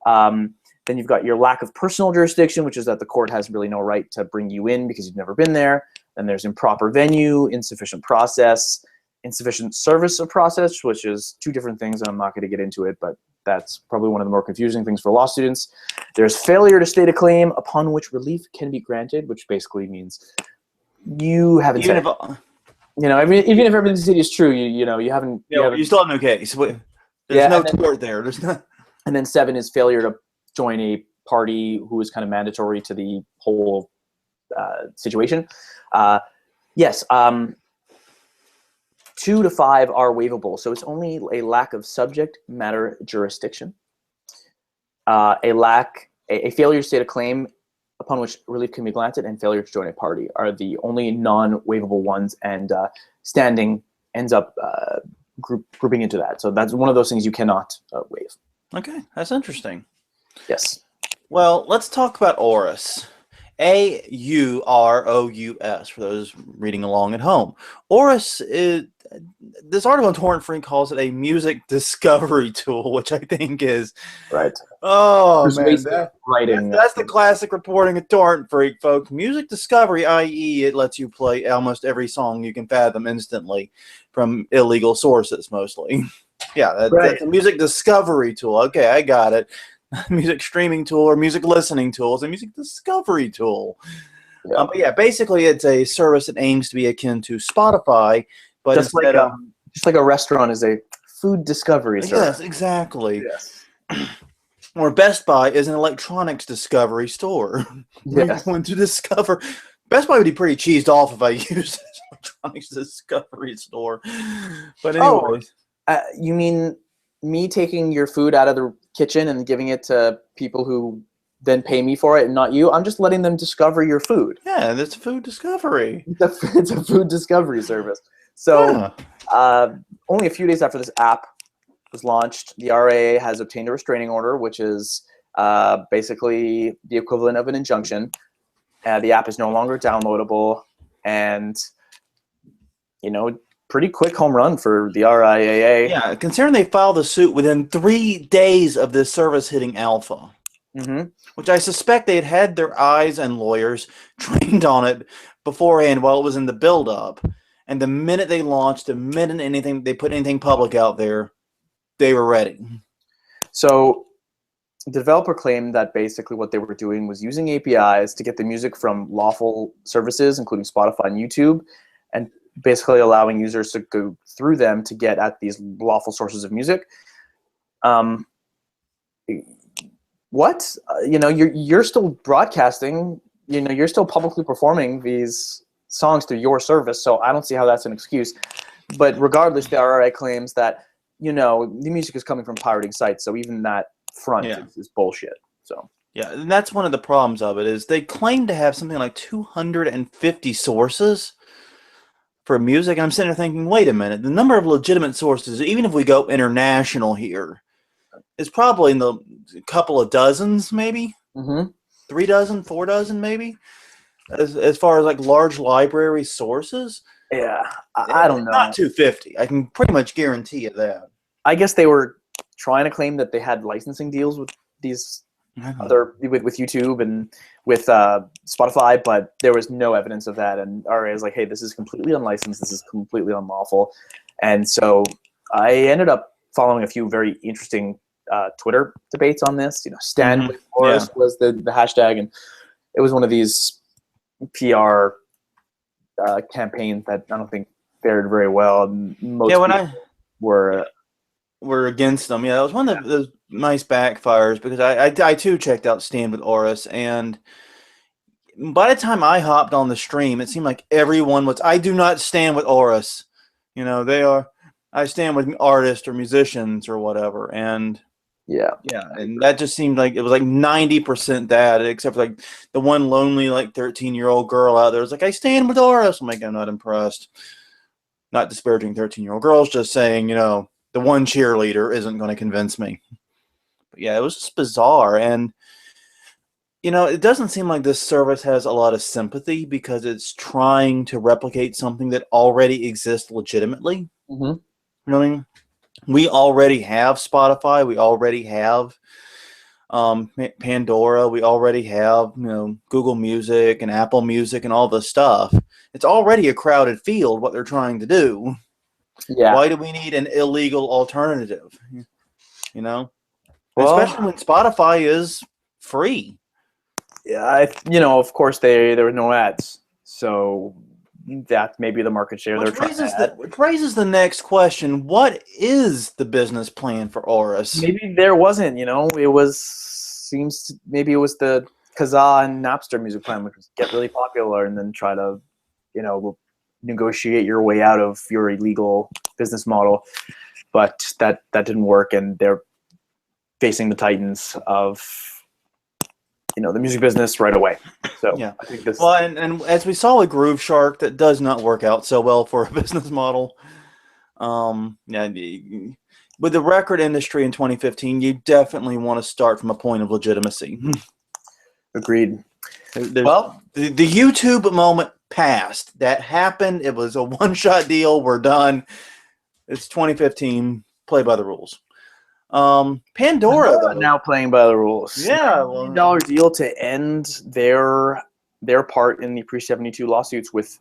Speaker 2: Then you've got your lack of personal jurisdiction, which is that the court has really no right to bring you in because you've never been there. Then there's improper venue, insufficient process, insufficient service of process, which is 2 different things, and I'm not going to get into it, but that's probably one of the more confusing things for law students. There's failure to state a claim upon which relief can be granted, which basically means you haven't said even if everything you said is true, you haven't.
Speaker 1: You still have no case. There's no tort there. There's not.
Speaker 2: And then 7 is failure to join a party who is kind of mandatory to the whole situation. Yes. 2 to 5 are waivable, so it's only a lack of subject matter jurisdiction, a failure to state a claim upon which relief can be granted, and failure to join a party are the only non-waivable ones, and standing ends up grouping into that. So that's one of those things you cannot waive.
Speaker 1: Okay, that's interesting.
Speaker 2: Yes.
Speaker 1: Well, let's talk about Aurous. Aurous, for those reading along at home. Aurous is, this article on Torrent Freak calls it a music discovery tool, which I think is
Speaker 2: right.
Speaker 1: Oh, man,
Speaker 2: that's
Speaker 1: the classic reporting of Torrent Freak, folks. Music discovery, i.e., it lets you play almost every song you can fathom instantly from illegal sources, mostly. Yeah, that's a music discovery tool. Okay, I got it. Music streaming tool or music listening tool is a music discovery tool. Yeah. But yeah, basically it's a service that aims to be akin to Spotify, but
Speaker 2: just like a restaurant is a food discovery service.
Speaker 1: Yes, exactly.
Speaker 2: Yes.
Speaker 1: Or Best Buy is an electronics discovery store.
Speaker 2: Yes.
Speaker 1: When to discover, Best Buy would be pretty cheesed off if I used this electronics discovery store. But anyways,
Speaker 2: you mean me taking your food out of the kitchen and giving it to people who then pay me for it and not you? I'm just letting them discover your food.
Speaker 1: Yeah, that's food discovery.
Speaker 2: It's a food discovery service. So only a few days after this app was launched, the RIA has obtained a restraining order, which is basically the equivalent of an injunction. The app is no longer downloadable, and pretty quick home run for the RIAA.
Speaker 1: Yeah, considering they filed the suit within 3 days of this service hitting alpha, which I suspect they had their eyes and lawyers trained on it beforehand while it was in the build-up. And the minute they launched, the minute they put anything public out there, they were ready.
Speaker 2: So the developer claimed that basically what they were doing was using APIs to get the music from lawful services, including Spotify and YouTube, and basically allowing users to go through them to get at these lawful sources of music. What? You're still broadcasting. You're still publicly performing these songs through your service, so I don't see how that's an excuse. But regardless, the RRA claims that the music is coming from pirating sites, so even that front is bullshit. So
Speaker 1: yeah, and that's one of the problems of it is they claim to have something like 250 sources for music. And I'm sitting there thinking, wait a minute, the number of legitimate sources, even if we go international here, is probably in the couple of dozens, maybe 3 dozen, 4 dozen, maybe, as far as like large library sources.
Speaker 2: Yeah, I don't know.
Speaker 1: Not 250. I can pretty much guarantee you that.
Speaker 2: I guess they were trying to claim that they had licensing deals with these with YouTube and with Spotify, but there was no evidence of that. And RA is like, hey, this is completely unlicensed. This is completely unlawful. And so I ended up following a few very interesting Twitter debates on this. Stand with Aurous was the hashtag, and it was one of these PR campaigns that I don't think fared very well. Most people
Speaker 1: were against them. Yeah, it was one of those nice backfires because I too checked out Stand with Aurous, and by the time I hopped on the stream, it seemed like everyone was. I do not stand with Aurous. I stand with artists or musicians or whatever, and and that just seemed like it was like 90% that, except for like the one lonely like 13-year-old girl out there was like, I stand with Aurous. I'm like, I'm not impressed. Not disparaging 13-year-old girls, just saying, the one cheerleader isn't going to convince me. But yeah, it was just bizarre. And, it doesn't seem like this service has a lot of sympathy because it's trying to replicate something that already exists legitimately. You know what I mean? We already have Spotify. We already have Pandora. We already have, Google Music and Apple Music and all this stuff. It's already a crowded field, what they're trying to do. Yeah. Why do we need an illegal alternative? Well, especially when Spotify is free.
Speaker 2: Yeah, of course there were no ads, so that may be the market share they're trying to add.
Speaker 1: Which raises the next question: what is the business plan for Aurous?
Speaker 2: Maybe there wasn't. Maybe it was the Kazaa and Napster music plan, which was get really popular and then try to, negotiate your way out of your illegal business model. But that didn't work, and they're facing the titans of the music business right away. So
Speaker 1: yeah, I think this. Well, and as we saw with Groove Shark, that does not work out so well for a business model. With the record industry in 2015, you definitely want to start from a point of legitimacy.
Speaker 2: Agreed.
Speaker 1: Well, the YouTube moment passed. That happened. It was a one-shot deal. We're done. It's 2015. Play by the rules. Pandora
Speaker 2: now playing by the rules.
Speaker 1: Yeah,
Speaker 2: $1 deal to end their part in the pre-72 lawsuits with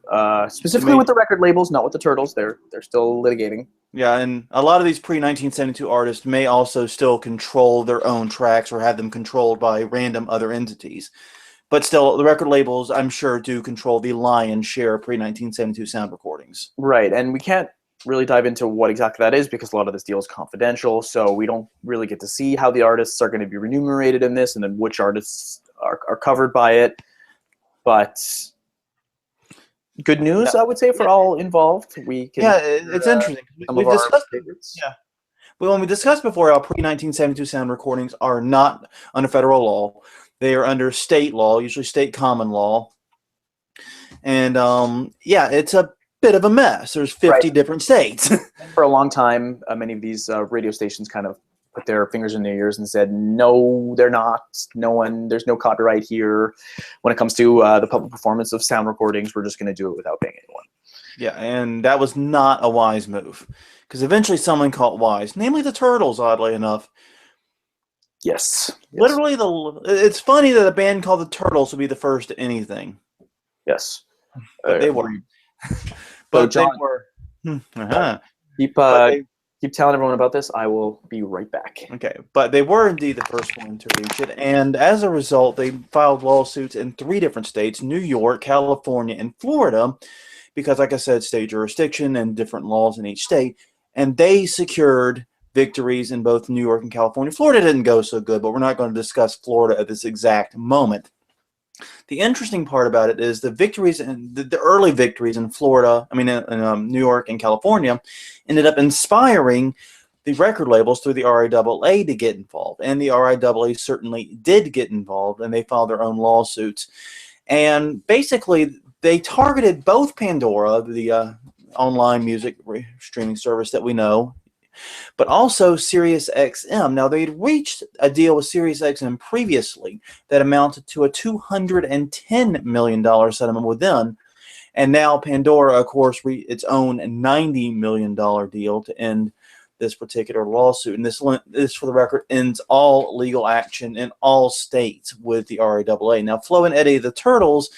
Speaker 2: specifically with the record labels, not with the Turtles. They're still litigating.
Speaker 1: Yeah, and a lot of these pre-1972 artists may also still control their own tracks or have them controlled by random other entities. But still, the record labels, I'm sure, do control the lion's share of pre-1972 sound recordings.
Speaker 2: Right, and we can't really dive into what exactly that is because a lot of this deal is confidential, so we don't really get to see how the artists are going to be remunerated in this and then which artists are covered by it. But good news, I would say, for all involved. We can
Speaker 1: it's interesting. We've discussed favorites. Yeah. Well, when we discussed before how pre-1972 sound recordings are not under federal law. They are under state law, usually state common law. And, it's a bit of a mess. There's 50 different states.
Speaker 2: For a long time, many of these radio stations kind of put their fingers in their ears and said, no, they're not. There's no copyright here. When it comes to the public performance of sound recordings, we're just going to do it without paying anyone.
Speaker 1: Yeah, and that was not a wise move. Because eventually someone caught wise, namely the Turtles, oddly enough.
Speaker 2: Yes.
Speaker 1: Literally, it's funny that a band called the Turtles would be the first to anything.
Speaker 2: Yes.
Speaker 1: But they were.
Speaker 2: But John,
Speaker 1: they were.
Speaker 2: Keep telling everyone about this. I will be right back.
Speaker 1: Okay, but they were indeed the first one to reach it, and as a result, they filed lawsuits in 3 different states: New York, California, and Florida, because, like I said, state jurisdiction and different laws in each state, and they secured victories in both New York and California. Florida didn't go so good, but we're not going to discuss Florida at this exact moment. The interesting part about it is the victories and the early victories in Florida, in New York and California, ended up inspiring the record labels through the RIAA to get involved. And the RIAA certainly did get involved, and they filed their own lawsuits. And basically, they targeted both Pandora, the online music streaming service that we know, but also SiriusXM. Now, they'd reached a deal with SiriusXM previously that amounted to a $210 million settlement with them. And now Pandora, of course, its own $90 million deal to end this particular lawsuit. And this, for the record, ends all legal action in all states with the RIAA. Now, Flo and Eddie, the Turtles,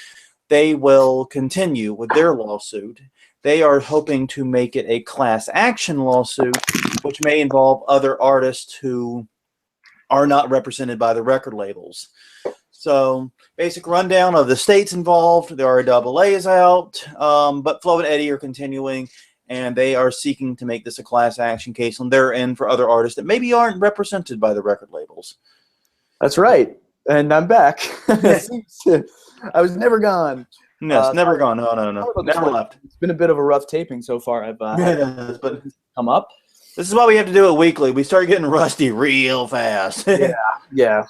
Speaker 1: they will continue with their lawsuit. They are hoping to make it a class action lawsuit, which may involve other artists who are not represented by the record labels. So, basic rundown of the states involved. The RIAA is out, but Flo and Eddie are continuing, and they are seeking to make this a class action case on their end for other artists that maybe aren't represented by the record labels.
Speaker 2: That's right. And I'm back. I was never gone.
Speaker 1: Yes, never gone. No. Never left.
Speaker 2: It's been a bit of a rough taping so far. I've
Speaker 1: but
Speaker 2: come up.
Speaker 1: This is why we have to do it weekly. We start getting rusty real fast.
Speaker 2: Yeah.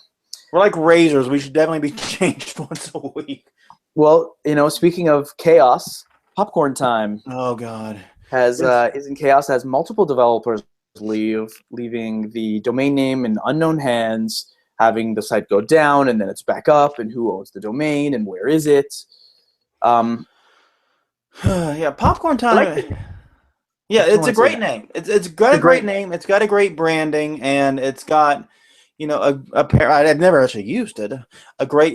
Speaker 1: We're like razors. We should definitely be changed once a week.
Speaker 2: Well, speaking of chaos, Popcorn Time.
Speaker 1: Oh God.
Speaker 2: Is in chaos as multiple developers leaving the domain name in unknown hands, having the site go down, and then it's back up, and who owns the domain, and where is it?
Speaker 1: Yeah, Popcorn Time. It's a great name. It's got a great name. It's got a great branding, and it's got, I've never actually used it.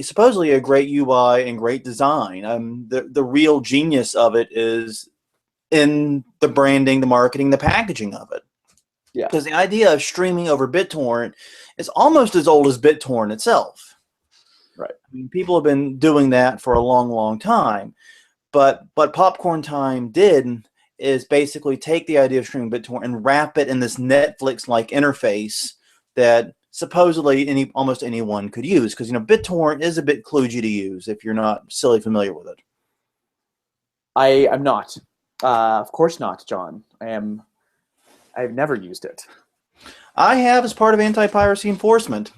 Speaker 1: Supposedly a great UI and great design. The real genius of it is in the branding, the marketing, the packaging of it.
Speaker 2: Yeah.
Speaker 1: Because the idea of streaming over BitTorrent is almost as old as BitTorrent itself.
Speaker 2: Right.
Speaker 1: People have been doing that for a long, long time. But Popcorn Time did is basically take the idea of streaming BitTorrent and wrap it in this Netflix-like interface that supposedly almost anyone could use. Because, BitTorrent is a bit kludgy to use if you're not silly familiar with it.
Speaker 2: I am not. Of course not, John. I've never used it.
Speaker 1: I have as part of anti-piracy enforcement.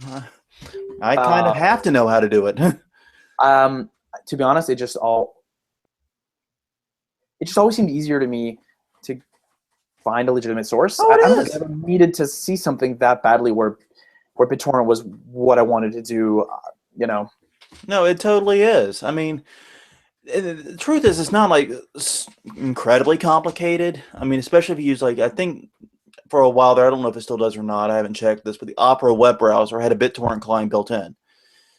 Speaker 1: I kind of have to know how to do it.
Speaker 2: To be honest, it just always seemed easier to me to find a legitimate source. I never needed to see something that badly where BitTorrent was what I wanted to do.
Speaker 1: No, it totally is. The truth is, it's not like incredibly complicated. Especially if you use I think for a while there, I don't know if it still does or not. I haven't checked this, but the Opera web browser had a BitTorrent client built in.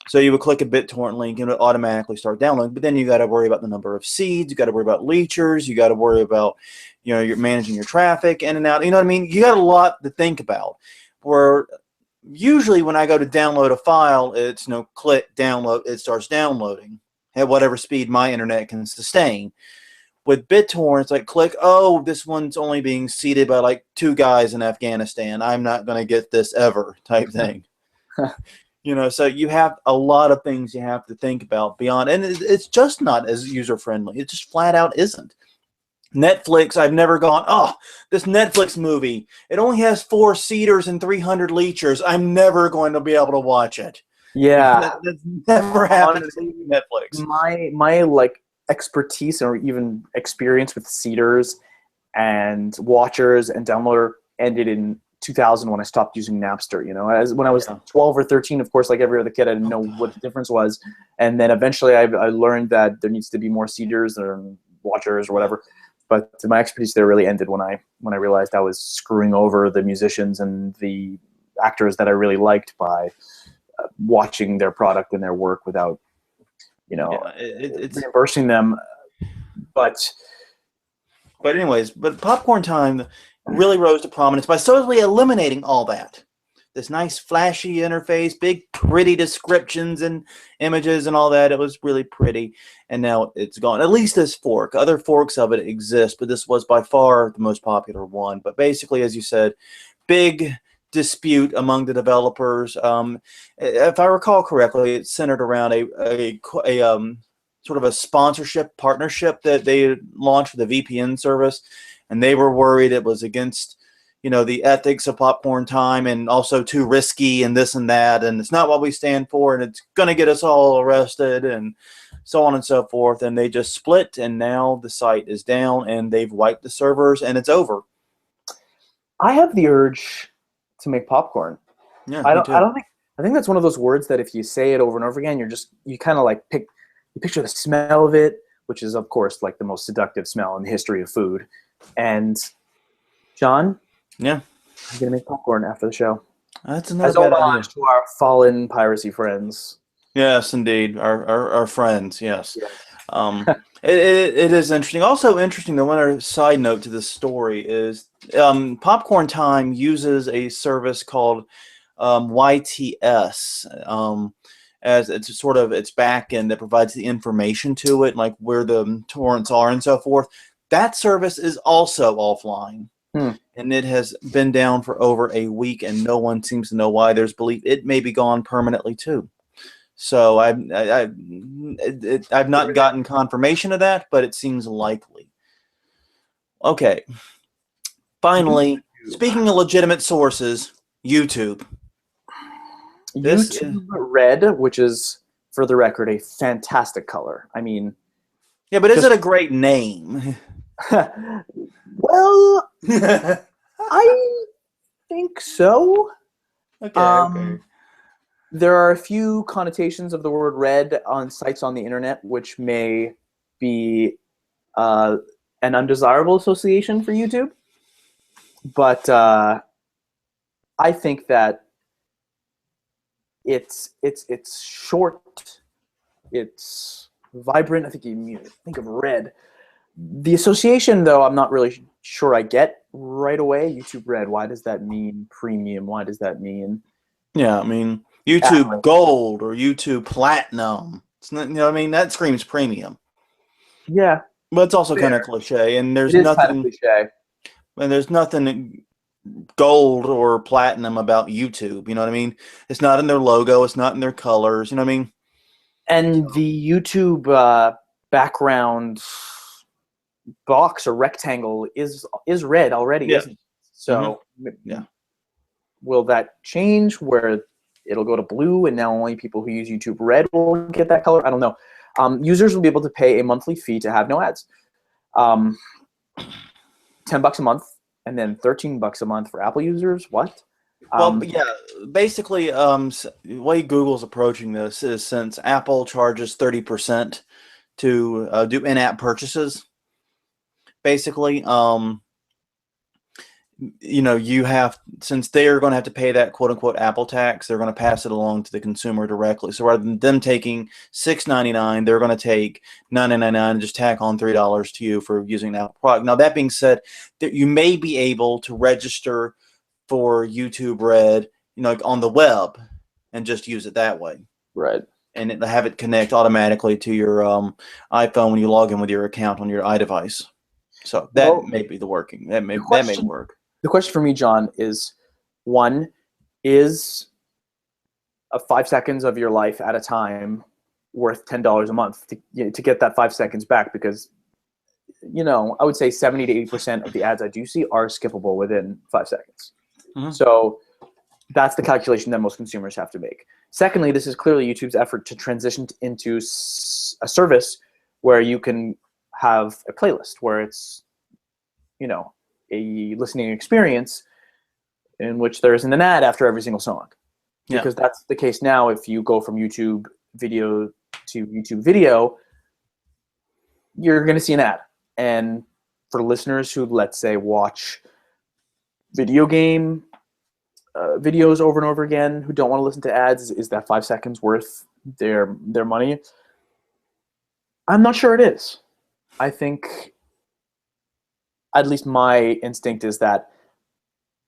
Speaker 1: So you would click a BitTorrent link and it would automatically start downloading. But then you got to worry about the number of seeds. You got to worry about leechers. You got to worry about, you're managing your traffic in and out. You know what I mean? You got a lot to think about. Where usually when I go to download a file, it's click download. It starts downloading at whatever speed my internet can sustain. With BitTorrent, it's like click, oh, this one's only being seeded by 2 guys in Afghanistan. I'm not going to get this ever type thing. So you have a lot of things you have to think about beyond, and it's just not as user-friendly. It just flat out isn't. Netflix, I've never gone, oh, this Netflix movie, it only has 4 seeders and 300 leechers. I'm never going to be able to watch it.
Speaker 2: Yeah.
Speaker 1: That's never happened to Netflix.
Speaker 2: My expertise or even experience with seeders and watchers and downloader ended in 2000 when I stopped using Napster. When I was 12 or 13, of course, like every other kid, I didn't know what the difference was. And then eventually I learned that there needs to be more seeders or watchers or whatever. But my expertise there really ended when I realized I was screwing over the musicians and the actors that I really liked by watching their product and their work without, it's reimbursing them. But
Speaker 1: anyways, Popcorn Time really rose to prominence by totally eliminating all that. This nice flashy interface, big pretty descriptions and images and all that. It was really pretty, and now it's gone. At least this fork. Other forks of it exist, but this was by far the most popular one. But basically, as you said, big dispute among the developers. If I recall correctly, it's centered around a sort of a sponsorship partnership that they launched with the VPN service, and they were worried it was against the ethics of Popcorn Time and also too risky and this and that, and it's not what we stand for, and it's going to get us all arrested and so on and so forth. And they just split, and now the site is down and they've wiped the servers and it's over.
Speaker 2: I have the urge to make popcorn.
Speaker 1: Yeah,
Speaker 2: I think that's one of those words that if you say it over and over again, you kind of like you picture the smell of it, which is of course like the most seductive smell in the history of food. And John,
Speaker 1: yeah,
Speaker 2: I'm gonna make popcorn after the show.
Speaker 1: That's another bad idea.
Speaker 2: To our fallen piracy friends.
Speaker 1: Yes, indeed, our friends. Yes, it is interesting. Also interesting, though, one other side note to this story is Popcorn Time uses a service called YTS as it's sort of its back end that provides the information to it, like where the torrents are and so forth. That service is also offline. And it has been down for over a week, and no one seems to know why. There's belief it may be gone permanently too. So I've not gotten confirmation of that, but it seems likely. Okay. Finally, speaking of legitimate sources, YouTube.
Speaker 2: YouTube Red, which is, for the record, a fantastic color. I mean,
Speaker 1: yeah, but is it a great name?
Speaker 2: Well, I think so.
Speaker 1: Okay.
Speaker 2: There are a few connotations of the word red on sites on the internet, which may be an undesirable association for YouTube. But I think that it's short, it's vibrant. I think you think of red. The association, though, I'm not really sure I get right away. YouTube Red, why does that mean premium? Why does that mean?
Speaker 1: Yeah, I mean, YouTube Gold or YouTube Platinum. It's not, what I mean? That screams premium.
Speaker 2: Yeah.
Speaker 1: But it's also kind of cliche, and there's nothing kind of cliche. And there's nothing gold or platinum about YouTube, you know what I mean? It's not in their logo, it's not in their colors, you know what I mean?
Speaker 2: And the YouTube background box or rectangle is red already, isn't it? So will that change where it'll go to blue and now only people who use YouTube Red will get that color? I don't know. Users will be able to pay a monthly fee to have no ads. $10 a month and then $13 a month for Apple users. What?
Speaker 1: Well, yeah, basically, the way Google's approaching this is since Apple charges 30% to do in-app purchases, basically, you have, since they're going to have to pay that quote-unquote Apple tax, they're going to pass it along to the consumer directly. So rather than them taking $6.99, they're going to take $9.99 and just tack on $3 to you for using an Apple product. Now, that being said, that you may be able to register for YouTube Red, on the web and just use it that way.
Speaker 2: Right.
Speaker 1: And have it connect automatically to your iPhone when you log in with your account on your iDevice. So that may be the working. That may work.
Speaker 2: The question for me, John, is one, is 5 seconds of your life at a time worth $10 a month to get that 5 seconds back? Because, I would say 70 to 80% of the ads I do see are skippable within 5 seconds. Mm-hmm. So that's the calculation that most consumers have to make. Secondly, this is clearly YouTube's effort to transition into a service where you can have a playlist where it's, you know, a listening experience in which there isn't an ad after every single song.
Speaker 1: Yeah.
Speaker 2: Because that's the case now. If you go from YouTube video to YouTube video, you're going to see an ad. And for listeners who, let's say, watch video game videos over and over again, who don't want to listen to ads, is that 5 seconds worth their money? I'm not sure it is. I think, at least my instinct is that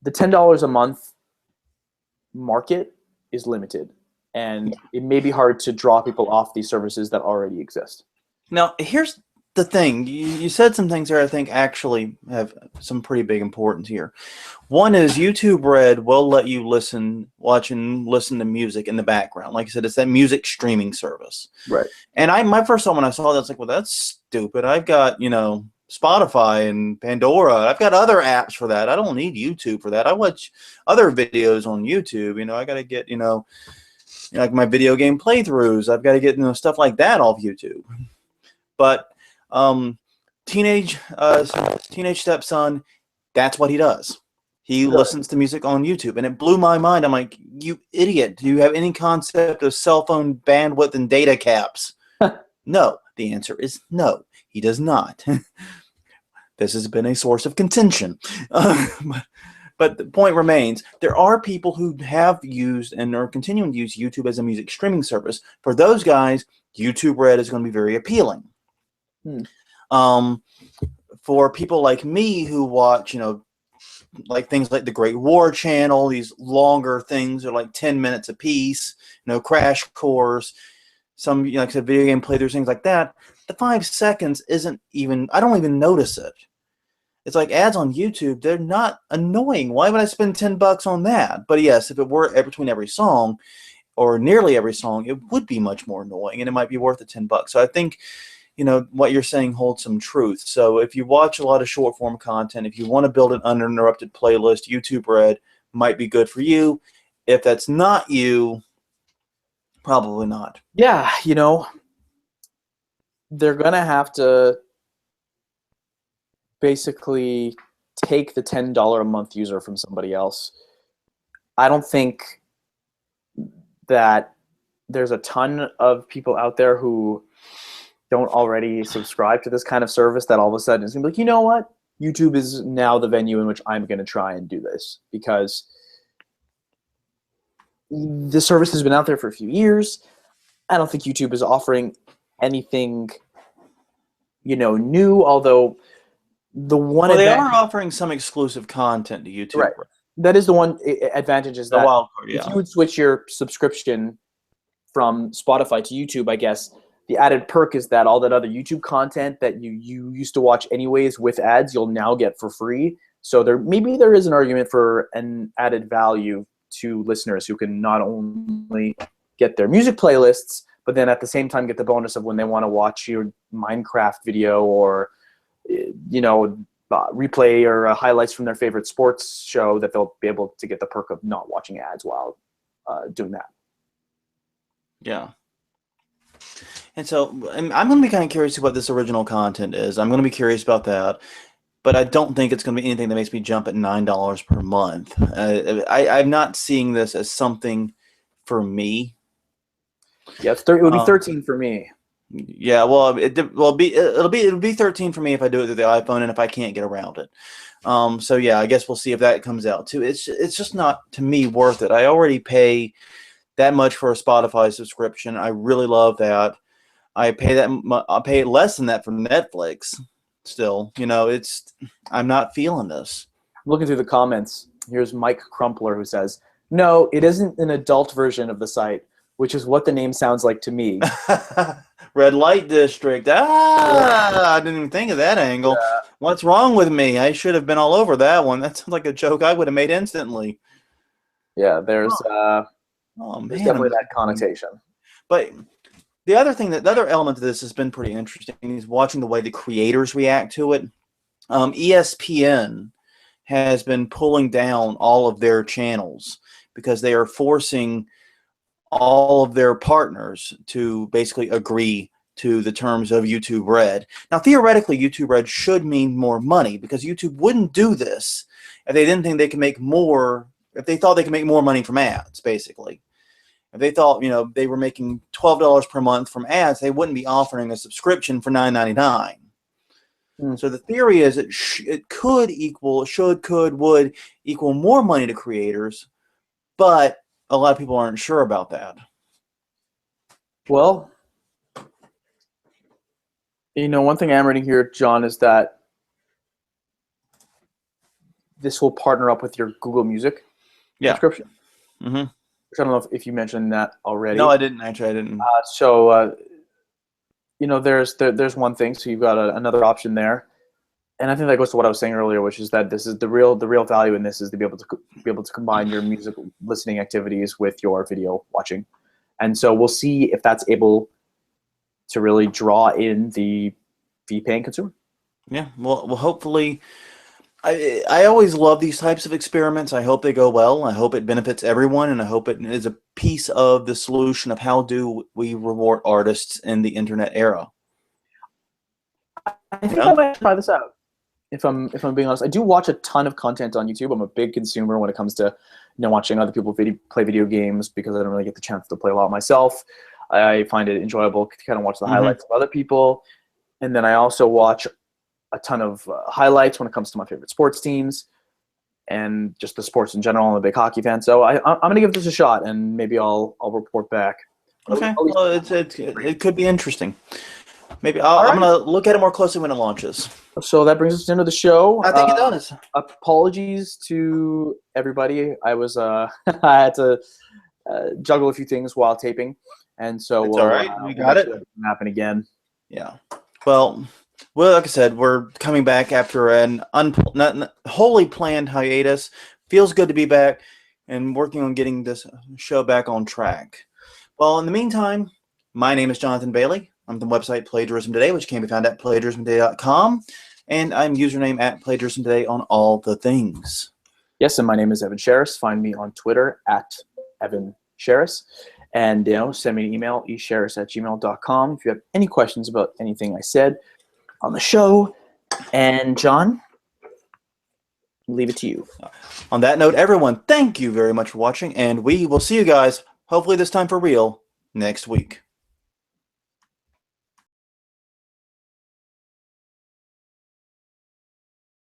Speaker 2: the $10 a month market is limited, and it may be hard to draw people off these services that already exist.
Speaker 1: Now, here's the thing. You said some things there I think actually have some pretty big importance here. One is YouTube Red will let you watch and listen to music in the background. Like I said, it's that music streaming service.
Speaker 2: Right.
Speaker 1: And my first thought when I saw that, I was like, well, that's stupid. I've got, Spotify and Pandora. I've got other apps for that. I don't need YouTube for that. I watch other videos on YouTube. I got to get, like my video game playthroughs. I've got to get, stuff like that off YouTube. But teenage stepson, that's what he does. He listens to music on YouTube, and it blew my mind. I'm like, you idiot! Do you have any concept of cell phone bandwidth and data caps? No. The answer is no. He does not. This has been a source of contention. But the point remains, there are people who have used and are continuing to use YouTube as a music streaming service. For those guys, YouTube Red is going to be very appealing. For people like me who watch, like things like the Great War Channel, these longer things are like 10 minutes a piece, Crash Course, some, like I said, video game playthroughs, things like that. The 5 seconds isn't even, I don't even notice it. It's like ads on YouTube, they're not annoying. Why would I spend $10 on that? But yes, if it were between every song or nearly every song, it would be much more annoying, and it might be worth the $10. So I think, what you're saying holds some truth. So if you watch a lot of short form content, if you want to build an uninterrupted playlist, YouTube Red might be good for you. If that's not you, probably not.
Speaker 2: Yeah, they're going to have to basically take the $10 a month user from somebody else. I don't think that there's a ton of people out there who don't already subscribe to this kind of service that all of a sudden is going to be like, you know what? YouTube is now the venue in which I'm going to try and do this, because the service has been out there for a few years. I don't think YouTube is offering anything, new, although the one
Speaker 1: they are offering some exclusive content to YouTube.
Speaker 2: Right. That is the one advantage, is that
Speaker 1: wild card,
Speaker 2: if you would switch your subscription from Spotify to YouTube, I guess the added perk is that all that other YouTube content that you used to watch anyways with ads, you'll now get for free. So maybe there is an argument for an added value to listeners who can not only get their music playlists, but then at the same time get the bonus of when they want to watch your Minecraft video or, replay or highlights from their favorite sports show, that they'll be able to get the perk of not watching ads while doing that.
Speaker 1: Yeah. And so I'm going to be kind of curious what this original content is. I'm going to be curious about that. But I don't think it's going to be anything that makes me jump at $9 per month. I'm not seeing this as something for me.
Speaker 2: Yeah, it would be 13 for me.
Speaker 1: Yeah, well, it'll be 13 for me if I do it through the iPhone and if I can't get around it. So yeah, I guess we'll see if that comes out too. It's just not, to me, worth it. I already pay that much for a Spotify subscription. I really love that. I pay less than that for Netflix. Still, I'm not feeling this.
Speaker 2: I'm looking through the comments. Here's Mike Crumpler, who says, "No, it isn't an adult version of the site, which is what the name sounds like to me."
Speaker 1: Red light district. I didn't even think of that angle. Yeah. What's wrong with me? I should have been all over that one. That sounds like a joke I would have made instantly.
Speaker 2: Yeah, there's definitely that connotation.
Speaker 1: But the other element of this has been pretty interesting is watching the way the creators react to it. ESPN has been pulling down all of their channels because they are forcing all of their partners to basically agree to the terms of YouTube Red. Now, theoretically, YouTube Red should mean more money, because YouTube wouldn't do this if they didn't think they could make more, if they thought they could make more money from ads, basically. If they thought, they were making $12 per month from ads, they wouldn't be offering a subscription for $9.99. So the theory is it could equal, would equal more money to creators, but a lot of people aren't sure about that.
Speaker 2: Well, one thing I'm reading here, John, is that this will partner up with your Google Music subscription.
Speaker 1: Mm-hmm.
Speaker 2: Which I don't know if you mentioned that already.
Speaker 1: No, I didn't. Actually, I didn't.
Speaker 2: There's one thing. So you've got another option there, and I think that goes to what I was saying earlier, which is that this is the real value in this is to be able to combine your music listening activities with your video watching, and so we'll see if that's able to really draw in the fee-paying consumer.
Speaker 1: Yeah. Well, hopefully. I always love these types of experiments. I hope they go well. I hope it benefits everyone, and I hope it is a piece of the solution of how do we reward artists in the internet era.
Speaker 2: I think I might try this out. If I'm being honest, I do watch a ton of content on YouTube. I'm a big consumer when it comes to watching other people play video games, because I don't really get the chance to play a lot myself. I find it enjoyable to kind of watch the highlights of other people, and then I also watch a ton of highlights when it comes to my favorite sports teams and just the sports in general. I'm a big hockey fan, so I'm going to give this a shot, and maybe I'll report back.
Speaker 1: Okay, well, it could be interesting. Maybe I'm going to look at it more closely when it launches.
Speaker 2: So that brings us to the end of the show.
Speaker 1: I think it does.
Speaker 2: Apologies to everybody. I was I had to juggle a few things while taping, and so
Speaker 1: it's all right. We got it.
Speaker 2: Happen again.
Speaker 1: Yeah. Well, like I said, we're coming back after an not wholly planned hiatus. Feels good to be back and working on getting this show back on track. Well, in the meantime, my name is Jonathan Bailey. I'm from the website Plagiarism Today, which can be found at plagiarismtoday.com, and I'm username at Plagiarism Today on all the things.
Speaker 2: Yes, and my name is Evan Sherris. Find me on Twitter at Evan Sherris. And send me an email, esherris@gmail.com, if you have any questions about anything I said on the show. And John, leave it to you.
Speaker 1: On that note, everyone, thank you very much for watching, and we will see you guys, hopefully this time for real, next week.